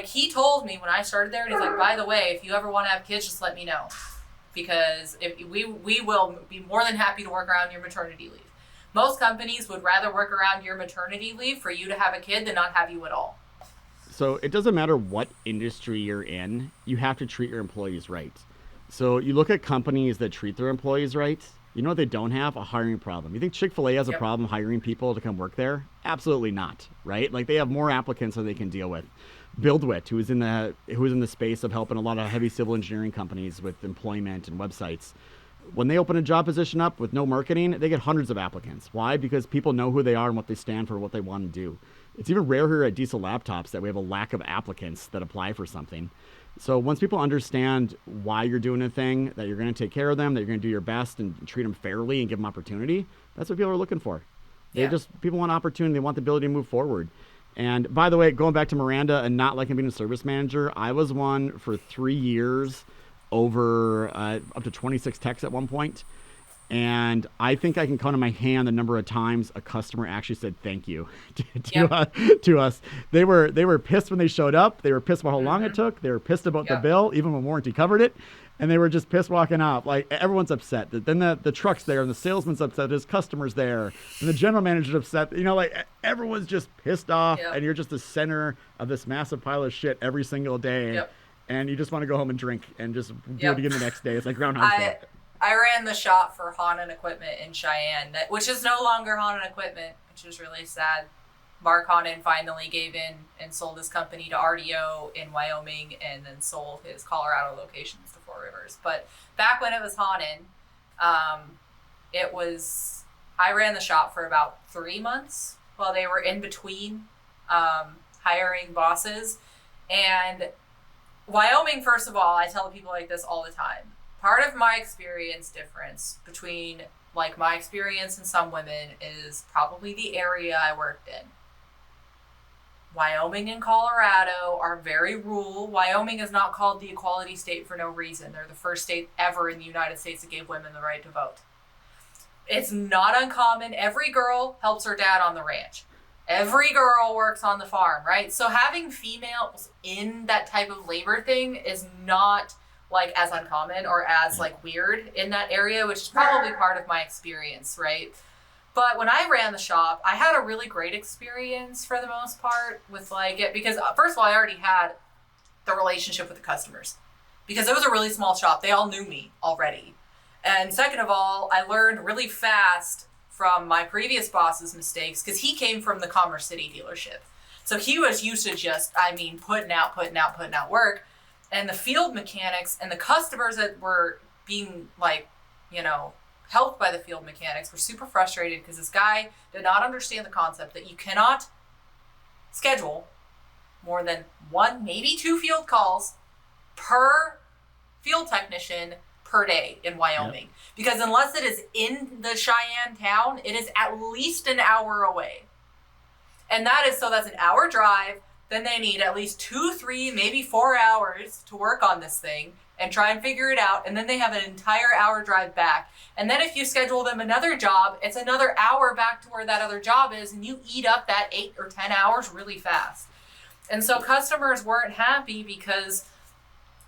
S1: he told me when I started there, and he's like, by the way, if you ever want to have kids, just let me know. Because if we will be more than happy to work around your maternity leave. Most companies would rather work around your maternity leave for you to have a kid than not have you at all.
S2: So it doesn't matter what industry you're in, you have to treat your employees right. So you look at companies that treat their employees right, you know what they don't have? A hiring problem. You think Chick-fil-A has a problem hiring people to come work there? Absolutely not, right? They have more applicants than they can deal with. BuildWit, who is in the space of helping a lot of heavy civil engineering companies with employment and websites. When they open a job position up with no marketing, they get hundreds of applicants. Why? Because people know who they are and what they stand for, what they want to do. It's even rare here at Diesel Laptops that we have a lack of applicants that apply for something. So once people understand why you're doing a thing, that you're going to take care of them, that you're going to do your best and treat them fairly and give them opportunity, that's what people are looking for. People want opportunity. They want the ability to move forward. And by the way, going back to Miranda and not liking being a service manager, I was one for 3 years, over up to 26 techs at one point. And I think I can count on my hand the number of times a customer actually said thank you to us. They were pissed when they showed up. They were pissed about how long it took. They were pissed about the bill, even when warranty covered it. And they were just pissed walking off. Everyone's upset. Then the truck's there and the salesman's upset. His customer's there. And the general manager's upset. Everyone's just pissed off. And you're just the center of this massive pile of shit every single day. And you just want to go home and drink and just do it again the next day. It's like Groundhog Day.
S1: I ran the shop for Hanan Equipment in Cheyenne, which is no longer Hanan Equipment, which is really sad. Mark Hanan finally gave in and sold his company to RDO in Wyoming and then sold his Colorado locations to Four Rivers. But back when it was Hanan, I ran the shop for about 3 months while they were in between hiring bosses. And Wyoming, first of all, I tell people like this all the time. Part of my experience difference between my experience and some women is probably the area I worked in. Wyoming and Colorado are very rural. Wyoming is not called the equality state for no reason. They're the first state ever in the United States that gave women the right to vote. It's not uncommon. Every girl helps her dad on the ranch. Every girl works on the farm, right? So having females in that type of labor thing is not as uncommon or as weird in that area, which is probably part of my experience, right? But when I ran the shop, I had a really great experience for the most part with it, because first of all, I already had the relationship with the customers because it was a really small shop. They all knew me already. And second of all, I learned really fast from my previous boss's mistakes because he came from the Commerce City dealership. So he was used to just, putting out work. And the field mechanics and the customers that were being helped by the field mechanics, were super frustrated because this guy did not understand the concept that you cannot schedule more than 1, maybe 2 field calls per field technician per day in Wyoming. Yep. Because unless it is in the Cheyenne town, it is at least an hour away. And that's an hour drive. Then they need at least 2, 3, maybe 4 hours to work on this thing and try and figure it out. And then they have an entire hour drive back. And then if you schedule them another job, it's another hour back to where that other job is, and you eat up that 8 or 10 hours really fast. And so customers weren't happy because,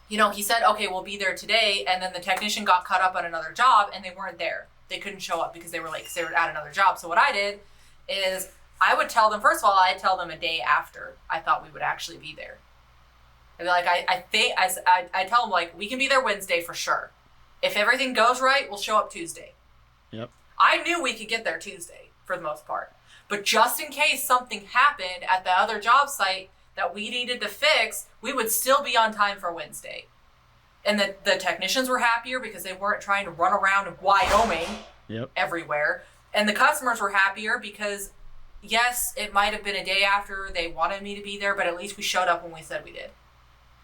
S1: he said, okay, we'll be there today. And then the technician got caught up on another job and they weren't there. They couldn't show up because they were late because they were at another job. So what I did is I would tell them, first of all, I'd tell them a day after I thought we would actually be there. I'd be like, I tell them, like, we can be there Wednesday for sure. If everything goes right, we'll show up Tuesday.
S2: Yep.
S1: I knew we could get there Tuesday for the most part. But just in case something happened at the other job site that we needed to fix, we would still be on time for Wednesday. And the technicians were happier because they weren't trying to run around in Wyoming everywhere. And the customers were happier because, yes, it might have been a day after they wanted me to be there, but at least we showed up when we said we did.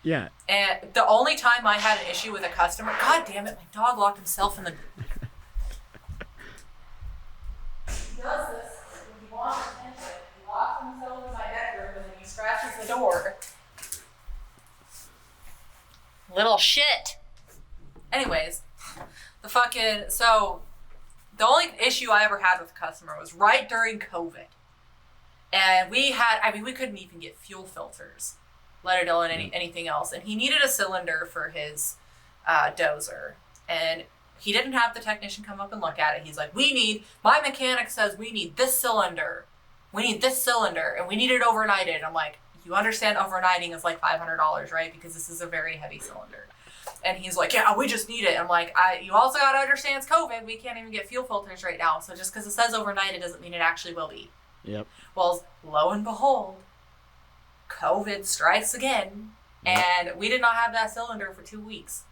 S2: Yeah.
S1: And the only time I had an issue with a customer, God damn it, my dog locked himself in the... He does this when he wants attention. He locks himself in my bedroom and then he scratches the door. Little shit. Anyways, the only issue I ever had with a customer was right during COVID. And we couldn't even get fuel filters, let alone anything else. And he needed a cylinder for his dozer. And he didn't have the technician come up and look at it. He's like, my mechanic says we need this cylinder. We need this cylinder. And we need it overnighted. I'm like, you understand overnighting is like $500, right? Because this is a very heavy cylinder. And he's like, yeah, we just need it. I'm like, you also got to understand it's COVID. We can't even get fuel filters right now. So just because it says overnight, it doesn't mean it actually will be.
S2: Yep.
S1: Well, lo and behold, COVID strikes again. And we did not have that cylinder for 2 weeks.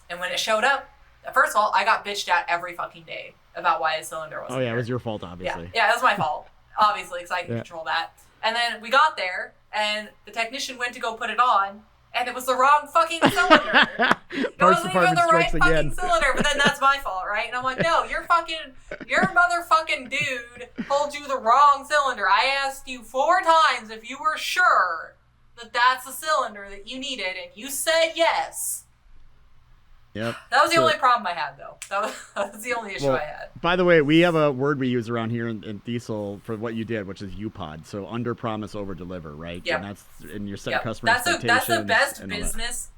S1: And when it showed up, first of all, I got bitched at every fucking day about why the cylinder wasn't there.
S2: It was your fault, obviously.
S1: Yeah, it was my fault, obviously, because I can control that. And then we got there, and the technician went to go put it on, and it was the wrong fucking cylinder. It wasn't even the right fucking cylinder, but then that's my fault, right? And I'm like, no, your motherfucking dude told you the wrong cylinder. I asked you 4 times if you were sure that that's the cylinder that you needed, and you said yes.
S2: Yep.
S1: That was the only problem I had, though. That was the only issue I had.
S2: By the way, we have a word we use around here in Diesel for what you did, which is UPOD. So under promise, over deliver, right?
S1: Yep.
S2: And you're setting customer expectations.
S1: That's the best business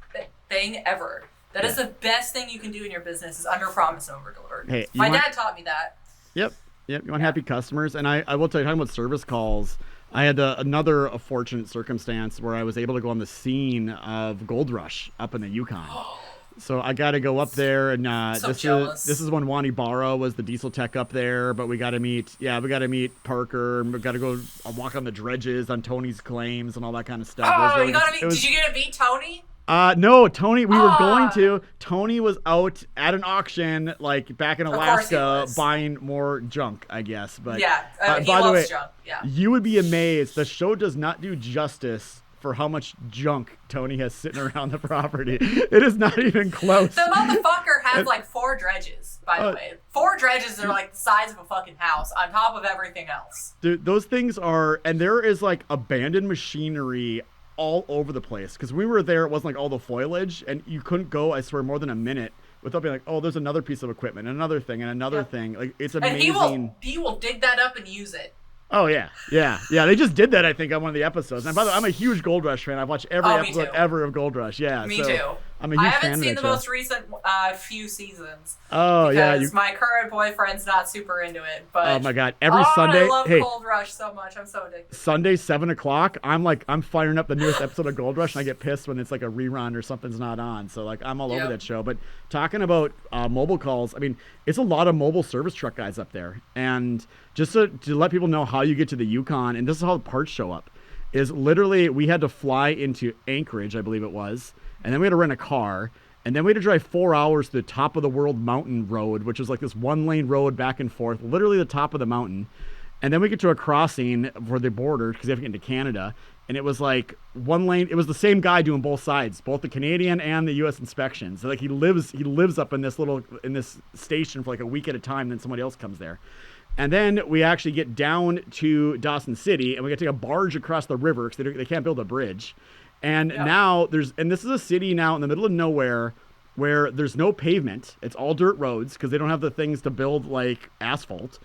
S1: thing ever. That is the best thing you can do in your business is under promise, over deliver.
S2: Hey,
S1: my dad taught me that.
S2: Yep. You want happy customers. And I will tell you, talking about service calls, I had another fortunate circumstance where I was able to go on the scene of Gold Rush up in the Yukon. So I got to go up there, and this is when Wani Barra was the diesel tech up there. But we got to meet Parker, and we got to go walk on the dredges on Tony's claims and all that kind of stuff.
S1: Oh, you got to meet. Did you get to meet Tony?
S2: No, Tony. We were going to. Tony was out at an auction, like back in Alaska, buying more junk, I guess. But
S1: he
S2: by the way,
S1: junk. Yeah.
S2: You would be amazed. The show does not do justice for how much junk Tony has sitting around the property. It is not even close.
S1: The motherfucker has like 4 dredges, by the way. 4 dredges are like the size of a fucking house on top of everything else.
S2: Dude, those things are, and there is like abandoned machinery all over the place. Because we were there, it wasn't like all the foliage, and you couldn't go, I swear, more than a minute without being like, oh, there's another piece of equipment, another thing, and another thing. Like, it's amazing.
S1: And he will dig that up and use it.
S2: Oh, yeah. They just did that, I think, on one of the episodes. And by the way, I'm a huge Gold Rush fan. I've watched every episode ever of Gold Rush. Yeah.
S1: Me too.
S2: I'm a huge fan of that.
S1: I haven't seen the most recent few seasons.
S2: Oh,
S1: because my current boyfriend's not super into it. But
S2: oh, my God. Every Sunday.
S1: I love Gold Rush so much. I'm so addicted.
S2: Sunday, 7 o'clock, I'm firing up the newest episode of Gold Rush, and I get pissed when it's like a rerun or something's not on. So, like, I'm all over that show. But talking about mobile calls, I mean, it's a lot of mobile service truck guys up there. And just to let people know how you get to the Yukon, and this is how the parts show up, is literally we had to fly into Anchorage, I believe it was, and then we had to rent a car, And then we had to drive 4 hours to the top of the world mountain road, which was like this 1-lane road back and forth, literally the top of the mountain. And then we get to a crossing for the border because they have to get into Canada. And it was like 1 lane. It was the same guy doing both sides, both the Canadian and the U.S. inspections. So like he lives up in this station for like a week at a time. Then somebody else comes there. And then we actually get down to Dawson City, and we got to take a barge across the river because they can't build a bridge. And now this is a city now in the middle of nowhere where there's no pavement. It's all dirt roads because they don't have the things to build like asphalt.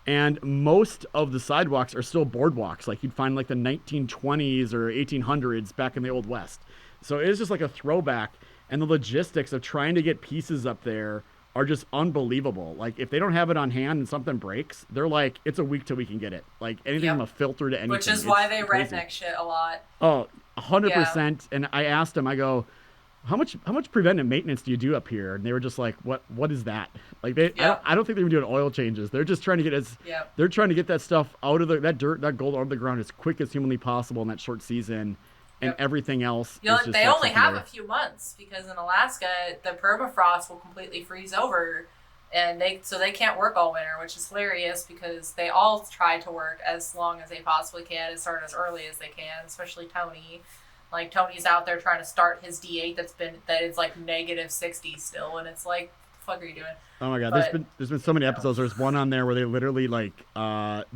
S2: And most of the sidewalks are still boardwalks, like you'd find like the 1920s or 1800s back in the Old West. So it is just like a throwback. And the logistics of trying to get pieces up there are just unbelievable. Like if they don't have it on hand and something breaks, they're like, it's a week till we can get it. Like anything from a filter to anything.
S1: Which is why they redneck shit a lot.
S2: Oh, 100%. And I asked them, I go, how much preventive maintenance do you do up here? And they were just like, what is that? Like I don't think they were doing oil changes. They're just trying to get they're trying to get that stuff out of that dirt, that gold out of the ground as quick as humanly possible in that short season. And everything else.
S1: You know, they only have a few months because in Alaska the permafrost will completely freeze over, and they can't work all winter, which is hilarious because they all try to work as long as they possibly can and start as early as they can. Especially Tony, like Tony's out there trying to start his D8 that is like negative 60 still, and it's like, what the fuck are you doing?
S2: Oh my god, there's been so many episodes. There's one on there where they literally like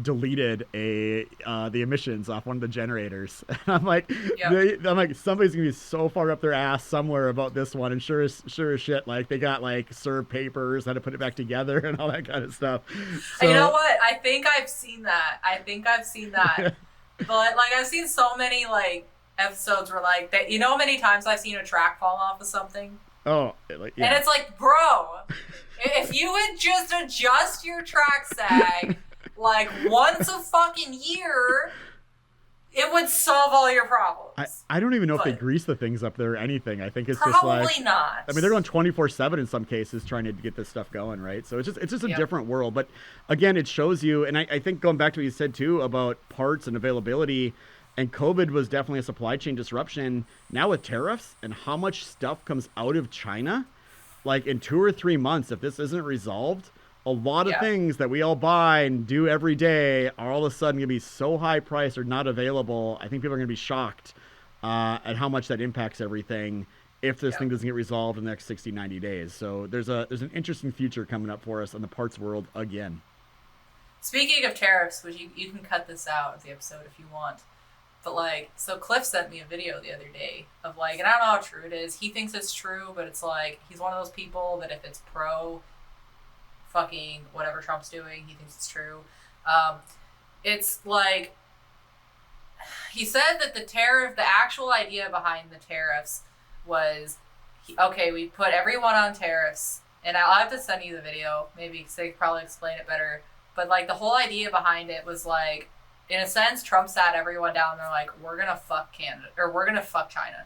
S2: deleted the emissions off one of the generators. And I'm like, somebody's gonna be so far up their ass somewhere about this one. And sure as shit, like they got like served papers, how to put it back together, and all that kind of stuff. So,
S1: you know what? I think I've seen that. But like I've seen so many like episodes where like that. You know how many times I've seen a track fall off of something?
S2: Oh,
S1: and it's like, bro, if you would just adjust your track sag like once a fucking year, it would solve all your problems.
S2: I don't even know if they grease the things up there or anything. I think it's just like,
S1: probably not.
S2: I mean, they're going 24/7 in some cases trying to get this stuff going, right? So it's just a different world. But again, it shows you, and I think going back to what you said too about parts and availability. And COVID was definitely a supply chain disruption. Now with tariffs and how much stuff comes out of China, like in 2 or 3 months, if this isn't resolved, a lot of things that we all buy and do every day are all of a sudden going to be so high priced or not available. I think people are going to be shocked at how much that impacts everything if this thing doesn't get resolved in the next 60, 90 days. So there's an interesting future coming up for us in the parts world again.
S1: Speaking of tariffs, which you can cut this out of the episode if you want. But, like, so Cliff sent me a video the other day of, like, and I don't know how true it is. He thinks it's true, but it's, like, he's one of those people that if it's pro fucking whatever Trump's doing, he thinks it's true. It's, like, he said that the actual idea behind the tariffs was, we put everyone on tariffs, and I'll have to send you the video, maybe, because they could probably explain it better. But, like, the whole idea behind it was, like, in a sense, Trump sat everyone down and they're like, we're going to fuck Canada, or we're going to fuck China.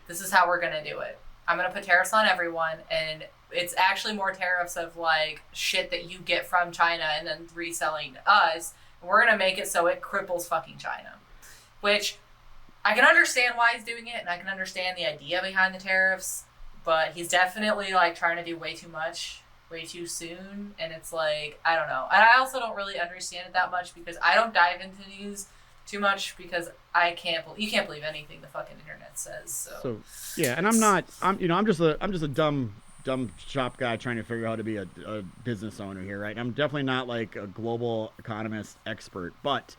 S1: This is how we're going to do it. I'm going to put tariffs on everyone, and it's actually more tariffs of, like, shit that you get from China and then reselling to us. And we're going to make it so it cripples fucking China. Which, I can understand why he's doing it, and I can understand the idea behind the tariffs, but he's definitely, like, trying to do way too much. Way too soon, and it's like, I don't know. And I also don't really understand it that much because I don't dive into news too much because you can't believe anything the fucking internet says. So
S2: yeah, and I'm just a dumb shop guy trying to figure out how to be a business owner here, right? I'm definitely not like a global economist expert, but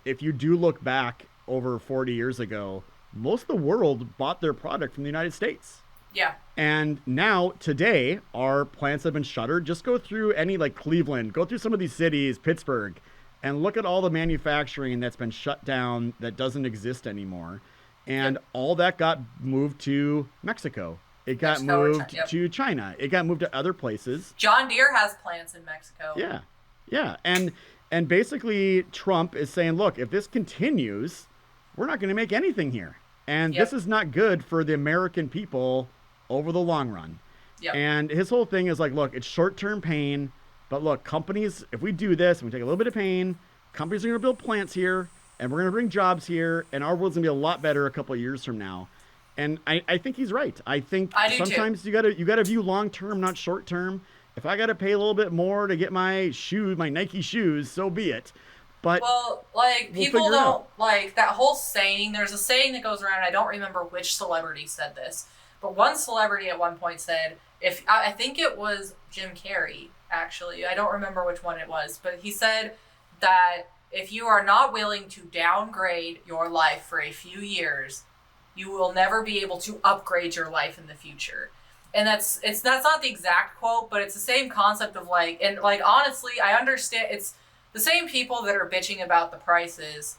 S2: if you do look back over 40 years ago, most of the world bought their product from the United States.
S1: Yeah.
S2: And now, today, our plants have been shuttered. Just go through any, like Cleveland, go through some of these cities, Pittsburgh, and look at all the manufacturing that's been shut down that doesn't exist anymore. And all that got moved to Mexico. It got moved to China. It got moved to other places.
S1: John Deere has plants in Mexico.
S2: Yeah. Yeah. And basically, Trump is saying, look, if this continues, we're not going to make anything here. And this is not good for the American people over the long run. Yep. And his whole thing is like, look, it's short-term pain, but look, companies, if we do this and we take a little bit of pain, companies are going to build plants here, and we're going to bring jobs here, and our world's going to be a lot better a couple of years from now. And I think he's right. I think
S1: I do
S2: sometimes
S1: too.
S2: you gotta view long term, not short term. If I gotta pay a little bit more to get my shoes, my Nike shoes, so be it. But
S1: Well, like,
S2: we'll
S1: people
S2: figure it out.
S1: don't, like, that whole saying, there's a saying that goes around, I don't remember which celebrity said this, but one celebrity at one point said, if, I think it was Jim Carrey, actually, I don't remember which one it was, but he said that if you are not willing to downgrade your life for a few years, you will never be able to upgrade your life in the future. And that's not the exact quote, but it's the same concept of like, and like, honestly, I understand it's the same people that are bitching about the prices.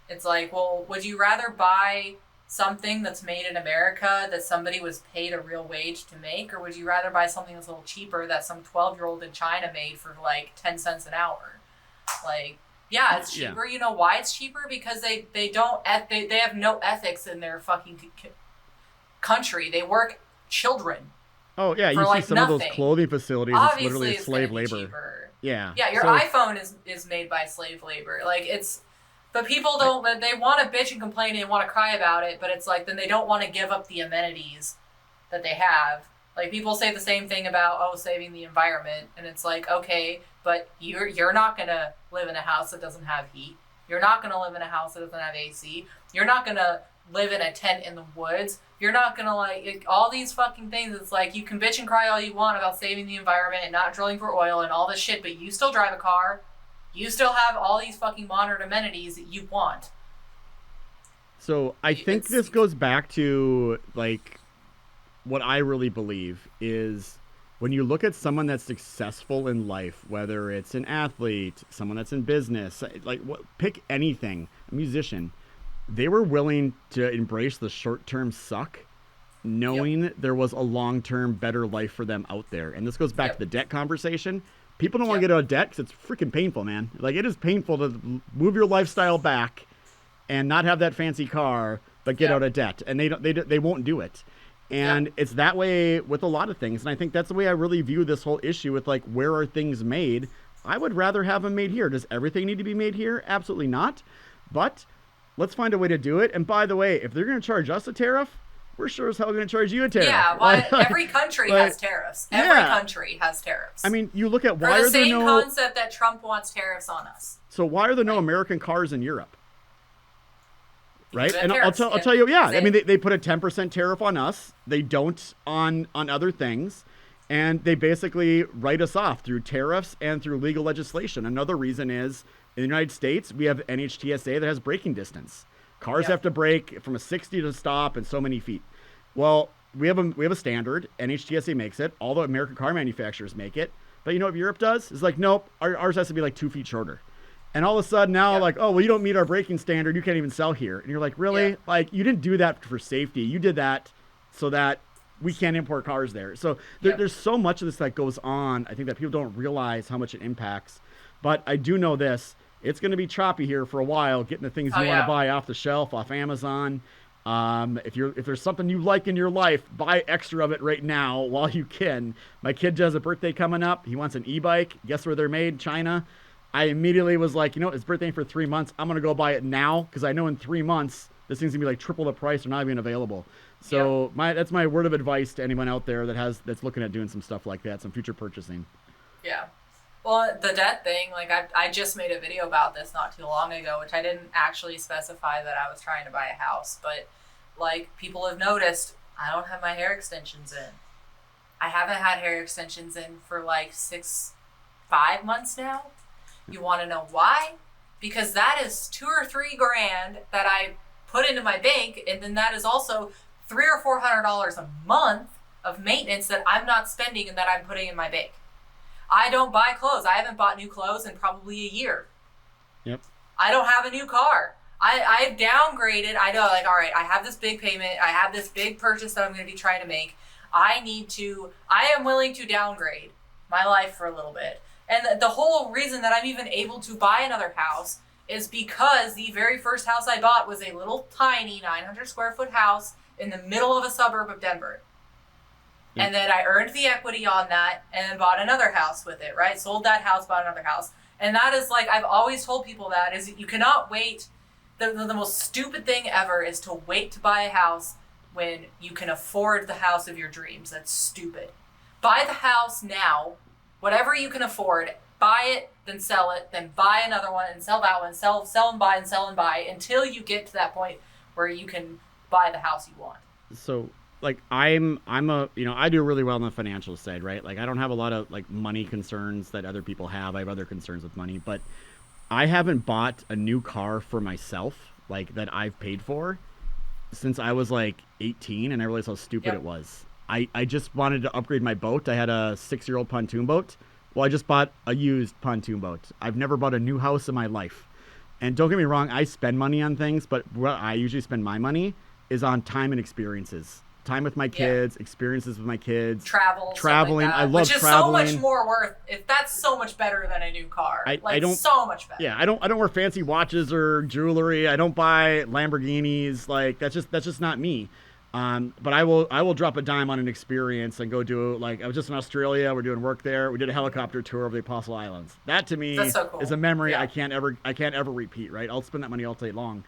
S1: It's like, well, would you rather buy something that's made in America that somebody was paid a real wage to make, or would you rather buy something that's a little cheaper that some 12-year-old in China made for like 10 cents an hour? Like, yeah, it's cheaper. Yeah. You know why it's cheaper? Because they have no ethics in their fucking country. They work children.
S2: Oh yeah, you see some nothing. Of those clothing facilities. Obviously, it's literally slave labor.
S1: Cheaper.
S2: Yeah.
S1: Yeah, your iPhone is made by slave labor. Like it's, but people don't. They want to bitch and complain and want to cry about it, but it's like then they don't want to give up the amenities that they have. Like people say the same thing about saving the environment, and it's like okay, but you're not gonna live in a house that doesn't have heat. You're not gonna live in a house that doesn't have AC. You're not gonna live in a tent in the woods. You're not gonna like all these fucking things. It's like you can bitch and cry all you want about saving the environment and not drilling for oil and all this shit, but you still drive a car. You still have all these fucking modern amenities that you want.
S2: So I think this goes back to like what I really believe is when you look at someone that's successful in life, whether it's an athlete, someone that's in business, like pick anything, a musician, they were willing to embrace the short-term suck, knowing there was a long-term better life for them out there. And this goes back to the debt conversation. People don't want to get out of debt because it's freaking painful, man. Like it is painful to move your lifestyle back and not have that fancy car, but get out of debt. And they won't do it. And it's that way with a lot of things. And I think that's the way I really view this whole issue with like, where are things made? I would rather have them made here. Does everything need to be made here? Absolutely not. But let's find a way to do it. And by the way, if they're going to charge us a tariff, we're sure as hell going to charge you a tariff.
S1: Yeah, well, every country has tariffs. Every country has tariffs.
S2: I mean, you look at why are there no...
S1: For the same concept that Trump wants tariffs on us.
S2: So why are there no American cars in Europe? Right? And
S1: tariffs,
S2: I'll tell you, I mean, they put a 10% tariff on us. They don't on other things. And they basically write us off through tariffs and through legal legislation. Another reason is in the United States, we have NHTSA that has braking distance. Cars have to brake from a 60 to stop and so many feet. Well, we have a standard. NHTSA makes it. All the American car manufacturers make it. But you know what Europe does? It's like, nope, ours has to be like 2 feet shorter. And all of a sudden now, like, oh, well, you don't meet our braking standard. You can't even sell here. And you're like, really? Like, you didn't do that for safety. You did that so that we can't import cars there. So there's so much of this that goes on. I think that people don't realize how much it impacts. But I do know this. It's going to be choppy here for a while, getting the things you want to buy off the shelf, off Amazon. If there's something you like in your life, buy extra of it right now while you can. My kid has a birthday coming up. He wants an e-bike. Guess where they're made? China. I immediately was like, his birthday for 3 months. I'm going to go buy it now because I know in 3 months this thing's going to be like triple the price or not even available. So that's my word of advice to anyone out there that's looking at doing some stuff like that, some future purchasing.
S1: Yeah. Well, the debt thing, like I just made a video about this not too long ago, which I didn't actually specify that I was trying to buy a house, but like people have noticed I don't have my hair extensions in. I haven't had hair extensions in for like 5 months now. You want to know why? Because that is $2,000 or $3,000 that I put into my bank, and then that is also $300 or $400 a month of maintenance that I'm not spending and that I'm putting in my bank. I don't buy clothes. I haven't bought new clothes in probably a year. Yep. I don't have a new car. I've downgraded. I know, like, all right, I have this big payment. I have this big purchase that I'm going to be trying to make. I am willing to downgrade my life for a little bit. And the whole reason that I'm even able to buy another house is because the very first house I bought was a little tiny 900 square foot house in the middle of a suburb of Denver. Yep. And then I earned the equity on that and then bought another house with it, right? Sold that house, bought another house. And that is like, I've always told people that is you cannot wait. The most stupid thing ever is to wait to buy a house when you can afford the house of your dreams. That's stupid. Buy the house now, whatever you can afford, buy it, then sell it, then buy another one and sell that one, sell and buy and sell and buy until you get to that point where you can buy the house you want.
S2: So like I'm a, you know, I do really well on the financial side, right? Like I don't have a lot of like money concerns that other people have. I have other concerns with money, but I haven't bought a new car for myself, like that I've paid for, since I was like 18, and I realized how stupid it was. I just wanted to upgrade my boat. I had a 6-year-old pontoon boat. Well, I just bought a used pontoon boat. I've never bought a new house in my life. And don't get me wrong, I spend money on things, but what I usually spend my money is on time and experiences. Time with my kids, experiences with my kids, traveling. Like I love
S1: which is
S2: traveling.
S1: so much more worth. If that's so much better than a new car.
S2: I don't,
S1: so much better.
S2: Yeah, I don't wear fancy watches or jewelry. I don't buy Lamborghinis. Like that's just not me. But I will drop a dime on an experience and go do, like, I was just in Australia. We're doing work there. We did a helicopter tour of the Apostle Islands. That to me
S1: so cool.
S2: is a memory I can't ever repeat. Right? I'll spend that money all day long.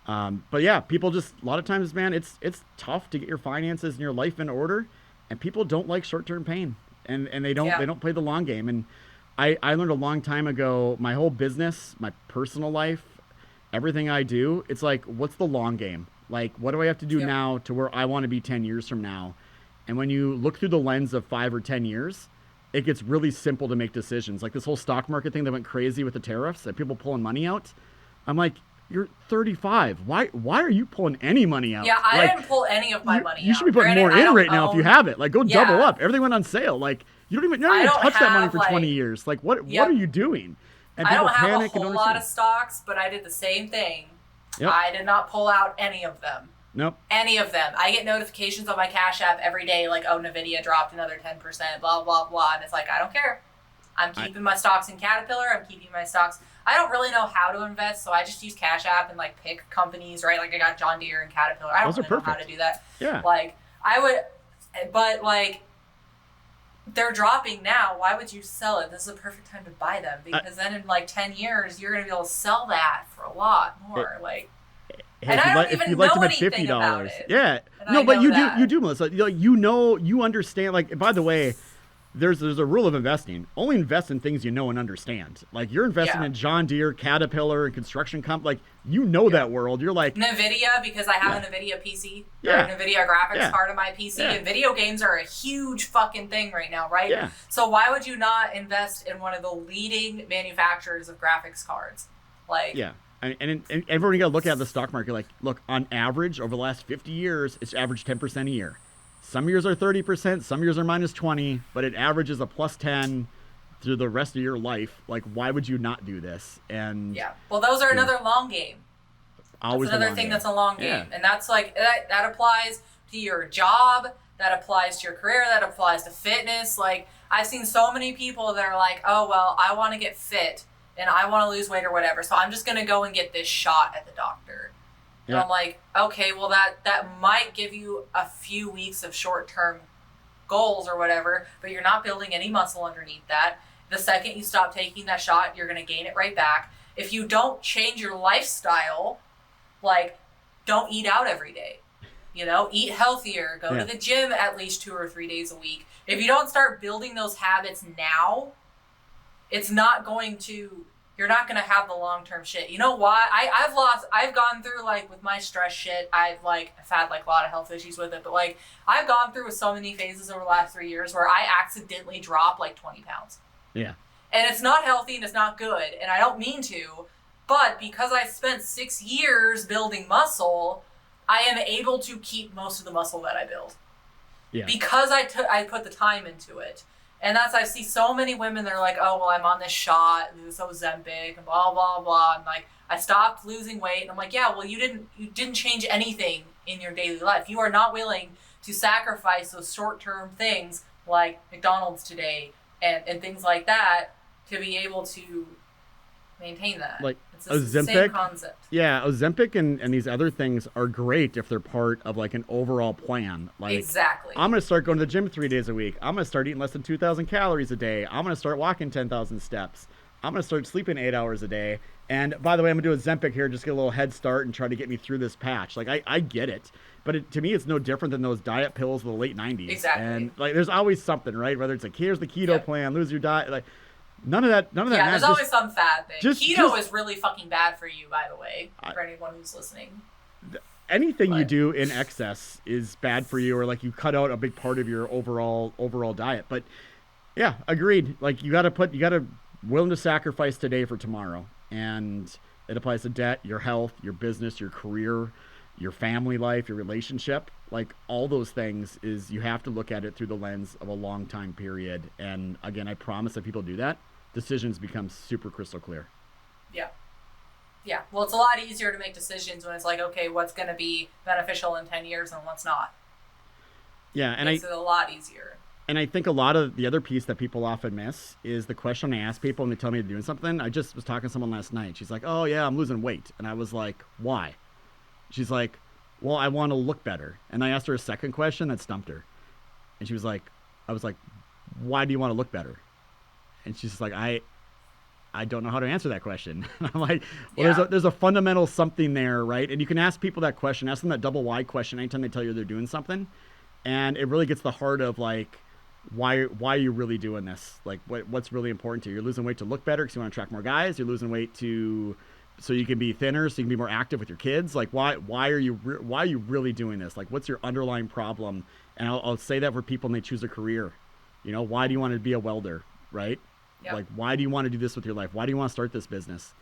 S2: But yeah, people just, a lot of times, man, it's tough to get your finances and your life in order, and people don't like short-term pain, and they don't play the long game. And I learned a long time ago, my whole business, my personal life, everything I do, it's like, what's the long game? Like, what do I have to do now to where I want to be 10 years from now? And when you look through the lens of 5 or 10 years, it gets really simple to make decisions. Like this whole stock market thing that went crazy with the tariffs and people pulling money out. I'm like, you're 35. Why are you pulling any money out?
S1: Yeah, I didn't pull any of my money out.
S2: You should be putting more in right now if you have it. Like, go double up. Everything went on sale. Like, you don't even touch that money for 20 years. Like, what are you doing? And
S1: I
S2: people
S1: don't have
S2: panic
S1: a whole lot of stocks, but I did the same thing.
S2: Yep.
S1: I did not pull out any of them.
S2: Nope.
S1: Any of them. I get notifications on my Cash App every day, like, oh, NVIDIA dropped another 10%, blah, blah, blah. And it's like, I don't care. I'm keeping my stocks in Caterpillar. I'm keeping my stocks. I don't really know how to invest, so I just use Cash App and, like, pick companies, right? Like, I got John Deere and Caterpillar. I don't really know how to do that.
S2: Yeah.
S1: Like, I would, but, like, they're dropping now. Why would you sell it? This is a perfect time to buy them, because then in, like, 10 years, you're going to be able to sell that for a lot more. And I don't even know anything about it.
S2: Yeah. No, but you do, Melissa. You understand. Like, by the way, there's a rule of investing. Only invest in things you know and understand. Like, you're investing in John Deere, Caterpillar, and construction like, that world. You're like
S1: NVIDIA, because I have an NVIDIA PC. Or an NVIDIA graphics card on my PC. And video games are a huge fucking thing right now, right?
S2: Yeah.
S1: So why would you not invest in one of the leading manufacturers of graphics cards? Like,
S2: yeah. And everyone, you got to look at the stock market. Like, look, on average, over the last 50 years, it's averaged 10% a year. Some years are 30%, some years are minus 20, but it averages a plus 10 through the rest of your life. Like, why would you not do this? And
S1: well, those are another long game.
S2: Always
S1: that's another thing that's a long game. And that's like, that applies to your job, that applies to your career, that applies to fitness. Like, I've seen so many people that are like, oh, well, I want to get fit and I want to lose weight or whatever, so I'm just going to go and get this shot at the doctor. And I'm like, okay, well, that might give you a few weeks of short-term goals or whatever, but you're not building any muscle underneath that. The second you stop taking that shot, you're going to gain it right back. If you don't change your lifestyle, like, don't eat out every day. Eat healthier, go to the gym at least 2 or 3 days a week. If you don't start building those habits now, it's not going to, you're not going to have the long-term shit. You know why? I've gone through, like, with my stress shit, I've had, like, a lot of health issues with it, but, like, I've gone through so many phases over the last 3 years where I accidentally dropped, like, 20 pounds.
S2: Yeah.
S1: And it's not healthy and it's not good, and I don't mean to, but because I spent 6 years building muscle, I am able to keep most of the muscle that I build.
S2: Yeah.
S1: Because I put the time into it. And I see so many women that are like, oh, well, I'm on this shot, this Ozempic, and blah, blah, blah. And, like, I stopped losing weight. And I'm like, yeah, well, you didn't change anything in your daily life. You are not willing to sacrifice those short-term things like McDonald's today and things like that to be able to maintain that.
S2: Like,
S1: it's the same concept.
S2: Yeah, Ozempic and these other things are great if they're part of, like, an overall plan. Like,
S1: exactly.
S2: I'm going to start going to the gym 3 days a week. I'm going to start eating less than 2,000 calories a day. I'm going to start walking 10,000 steps. I'm going to start sleeping 8 hours a day. And by the way, I'm going to do a Zempic here, just get a little head start and try to get me through this patch. Like, I get it. But to me, it's no different than those diet pills of the late 90s.
S1: Exactly.
S2: And like, there's always something, right? Whether it's like, here's the keto plan, lose your diet. Like, none of that.
S1: Yeah, there's always some fad thing. Keto is really fucking bad for you, by the way, for anyone who's listening.
S2: Anything you do in excess is bad for you, or like you cut out a big part of your overall diet. But yeah, agreed. Like you got to willing to sacrifice today for tomorrow. And it applies to debt, your health, your business, your career, your family life, your relationship. Like all those things is you have to look at it through the lens of a long time period. And again, I promise if people do that, decisions become super crystal clear.
S1: Yeah. Yeah. Well, it's a lot easier to make decisions when it's like, okay, what's going to be beneficial in 10 years and what's not.
S2: Yeah. And
S1: it's a lot easier.
S2: And I think a lot of the other piece that people often miss is the question I ask people when they tell me they're doing something. I just was talking to someone last night. She's like, oh yeah, I'm losing weight. And I was like, why? She's like, well, I want to look better. And I asked her a second question that stumped her. And she was like, I was like, why do you want to look better? And she's just like, I don't know how to answer that question. I'm like, well, yeah. there's a fundamental something there, right? And you can ask people that question, ask them that double why question anytime they tell you they're doing something. And it really gets the heart of like, why are you really doing this? Like what's really important to you? You're losing weight to look better because you want to attract more guys. You're losing weight so you can be thinner, so you can be more active with your kids. Like why are you really doing this? Like what's your underlying problem? And I'll say that for people when they choose a career. You know, why do you want to be a welder, right? Yep. Like why do you want to do this with your life? Why do you want to start this business?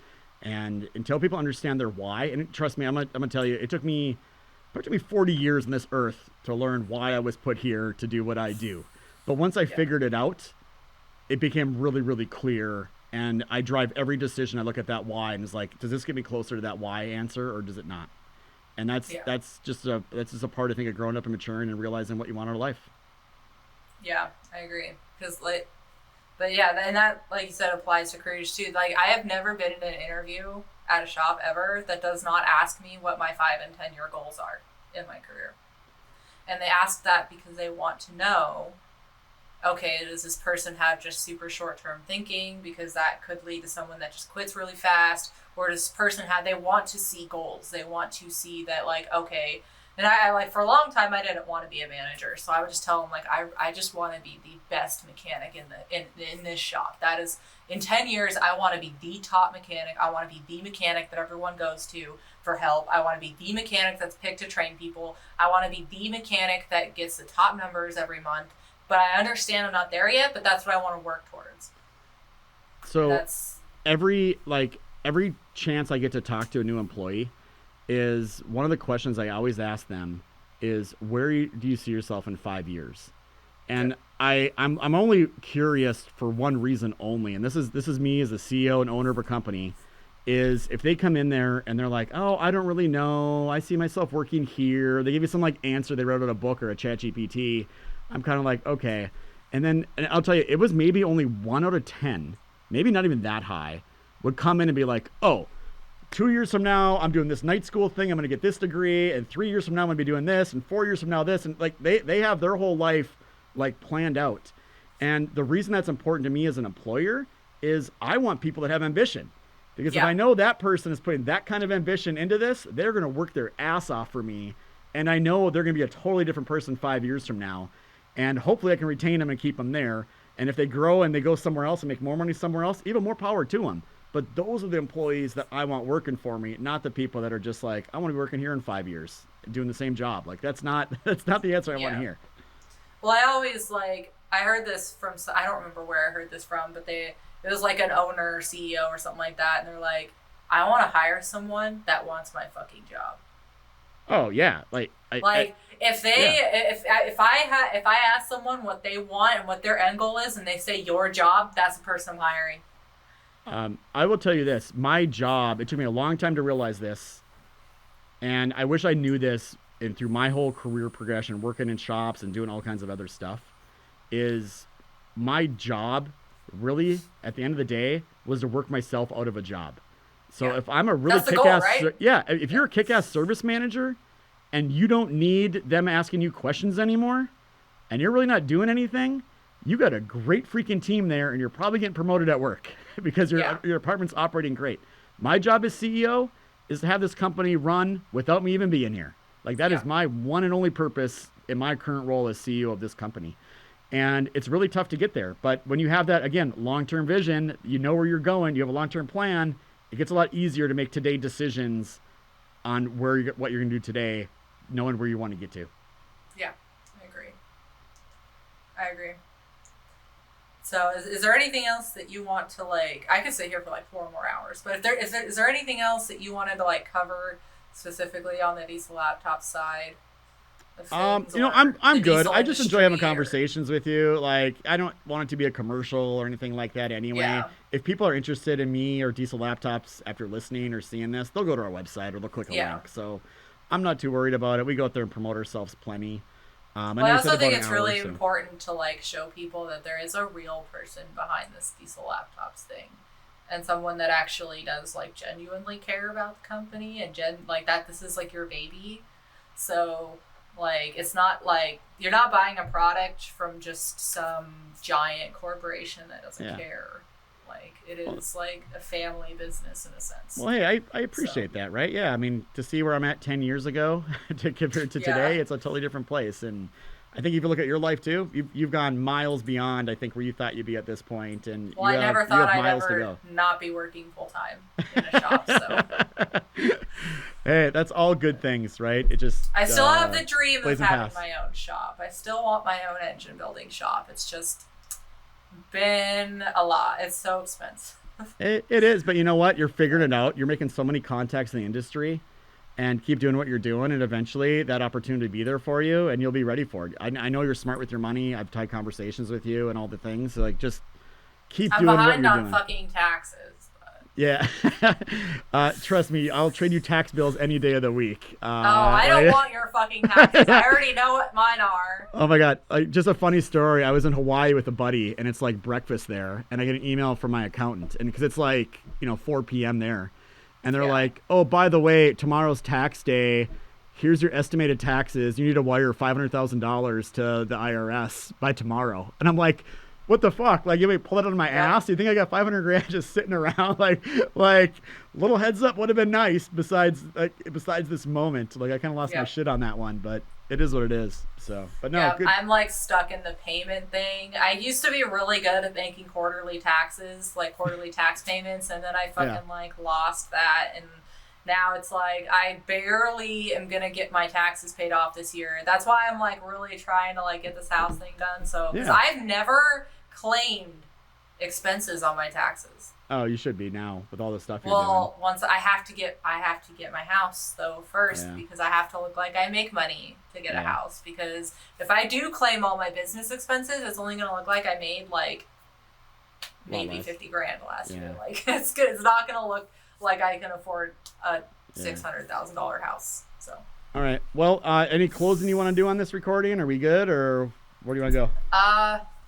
S2: And until people understand their why, and trust me, I'm gonna tell you, it took me 40 years on this earth to learn why I was put here to do what I do. But once I figured it out, it became really, really clear. And I drive every decision. I look at that why and it's like, does this get me closer to that why answer or does it not? And that's just a part, I think, of growing up and maturing and realizing what you want out of life.
S1: Yeah, I agree. But yeah, and that, like you said, applies to careers too. Like I have never been in an interview at a shop ever that does not ask me what my 5 and 10 year goals are in my career. And they ask that because they want to know, okay, does this person have just super short-term thinking because that could lead to someone that just quits really fast? Or does this person they want to see goals. They want to see that, like, okay, and I like, for a long time, I didn't want to be a manager. So I would just tell them, like, I just want to be the best mechanic in this shop. That is, in 10 years, I want to be the top mechanic. I want to be the mechanic that everyone goes to for help. I want to be the mechanic that's picked to train people. I want to be the mechanic that gets the top numbers every month. But I understand I'm not there yet, but that's what I want to work towards.
S2: So every chance I get to talk to a new employee is one of the questions I always ask them is, where do you see yourself in 5 years? And I'm only curious for one reason only, and this is me as a CEO and owner of a company, is if they come in there and they're like, oh, I don't really know, I see myself working here. They give you some like answer they wrote in a book or a ChatGPT. I'm kind of like, okay. And I'll tell you, it was maybe only 1 out of 10, maybe not even that high, would come in and be like, oh, 2 years from now, I'm doing this night school thing. I'm going to get this degree. And 3 years from now, I'm going to be doing this. And 4 years from now, this. And like they have their whole life like planned out. And the reason that's important to me as an employer is I want people that have ambition. Because if I know that person is putting that kind of ambition into this, they're going to work their ass off for me. And I know they're going to be a totally different person 5 years from now. And hopefully I can retain them and keep them there. And if they grow and they go somewhere else and make more money somewhere else, even more power to them. But those are the employees that I want working for me, not the people that are just like, I want to be working here in 5 years, doing the same job. Like that's not the answer I want to hear.
S1: Well, I always I heard this from, I don't remember where I heard this from, but it was like an owner, CEO or something like that. And they're like, I want to hire someone that wants my fucking job.
S2: Oh yeah.
S1: If I ask someone what they want and what their end goal is and they say your job, that's the person I'm hiring.
S2: I will tell you this, my job, it took me a long time to realize this. And I wish I knew this and through my whole career progression, working in shops and doing all kinds of other stuff, is my job really at the end of the day was to work myself out of a job. So if I'm a really kick-ass, right? If you're a kick-ass service manager and you don't need them asking you questions anymore and you're really not doing anything, you got a great freaking team there and you're probably getting promoted at work. because your apartment's operating great. My job as CEO is to have this company run without me even being here. Like that is my one and only purpose in my current role as CEO of this company. And it's really tough to get there. But when you have that, again, long-term vision, you know where you're going, you have a long-term plan, it gets a lot easier to make today decisions on what you're going to do today, knowing where you want to get to.
S1: Yeah, I agree. So is there anything else that you want to like, I could sit here for like 4 more hours, but is there anything else that you wanted to like cover specifically on the diesel laptop side?
S2: I'm good. I just enjoy having conversations with you. Like, I don't want it to be a commercial or anything like that anyway. Yeah. If people are interested in me or diesel laptops after listening or seeing this, they'll go to our website or they'll click a link. So I'm not too worried about it. We go out there and promote ourselves plenty.
S1: I also think it's really important to like show people that there is a real person behind this diesel laptops thing, and someone that actually does like genuinely care about the company and like that this is like your baby. So like, it's not like you're not buying a product from just some giant corporation that doesn't care. Like, it is like a family business in a sense.
S2: Well, hey, I appreciate that, right? Yeah, I mean, to see where I'm at 10 years ago to compare to today, it's a totally different place. And I think if you look at your life too, you've gone miles beyond, I think, where you thought you'd be at this point. And
S1: I never thought I'd ever not be working full time in a shop. So.
S2: Hey, that's all good things, right? It just
S1: I still have the dream of having my own shop. I still want my own engine building shop. It's just been a lot. It's so expensive.
S2: It is, but you know what? You're figuring it out. You're making so many contacts in the industry, and keep doing what you're doing, and eventually that opportunity will be there for you, and you'll be ready for it. I know you're smart with your money. I've had conversations with you and all the things. So like, just keep doing what you're doing.
S1: I'm behind on fucking taxes.
S2: Yeah. Trust me, I'll trade you tax bills any day of the week.
S1: I don't want your fucking taxes. I already know what mine are.
S2: Oh my God. Just a funny story. I was in Hawaii with a buddy, and it's like breakfast there, and I get an email from my accountant, and because it's like, 4 p.m. there, and they're like, oh, by the way, tomorrow's tax day. Here's your estimated taxes. You need to wire $500,000 to the IRS by tomorrow. And I'm like, what the fuck? Like, you may pull it out of my ass? You think I got 500 grand just sitting around? Like, little heads up would have been nice. Besides this moment, like I kind of lost my shit on that one, but it is what it is. So, but no, good.
S1: I'm like stuck in the payment thing. I used to be really good at making quarterly taxes, like quarterly tax payments, and then I fucking like lost that, and now it's like I barely am gonna get my taxes paid off this year. That's why I'm like really trying to like get this house thing done. So, because I've never claimed expenses on my taxes.
S2: Oh, you should be now with all the stuff you're doing.
S1: Well, once I have to get my house though first, because I have to look like I make money to get a house. Because if I do claim all my business expenses, it's only gonna look like I made like maybe 50 grand last year. Like it's good. It's not gonna look like I can afford a $600,000 house. So.
S2: All right. Well, any closing you want to do on this recording? Are we good, or where do you want to go?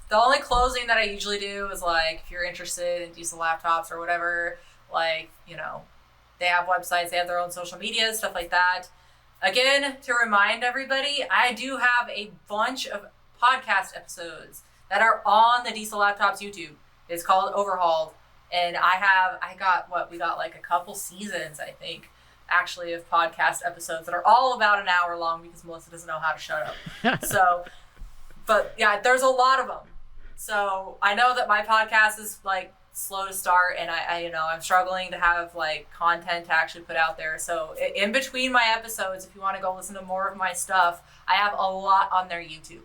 S1: The only closing that I usually do is like, if you're interested in diesel laptops or whatever, like, they have websites, they have their own social media, stuff like that. Again, to remind everybody, I do have a bunch of podcast episodes that are on the Diesel Laptops YouTube. It's called Overhauled. And we got like a couple seasons, I think, actually, of podcast episodes that are all about an hour long because Melissa doesn't know how to shut up. So, but yeah, there's a lot of them. So I know that my podcast is like slow to start, and I'm struggling to have like content to actually put out there. So in between my episodes, if you want to go listen to more of my stuff, I have a lot on their YouTube.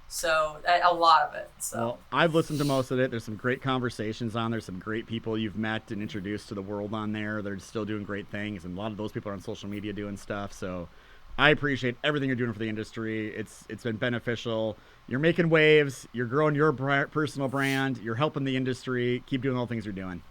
S1: So a lot of it. So
S2: well, I've listened to most of it. There's some great conversations on there. Some great people you've met and introduced to the world on there. They're still doing great things, and a lot of those people are on social media doing stuff. So I appreciate everything you're doing for the industry. It's been beneficial. You're making waves. You're growing your personal brand. You're helping the industry. Keep doing all the things you're doing.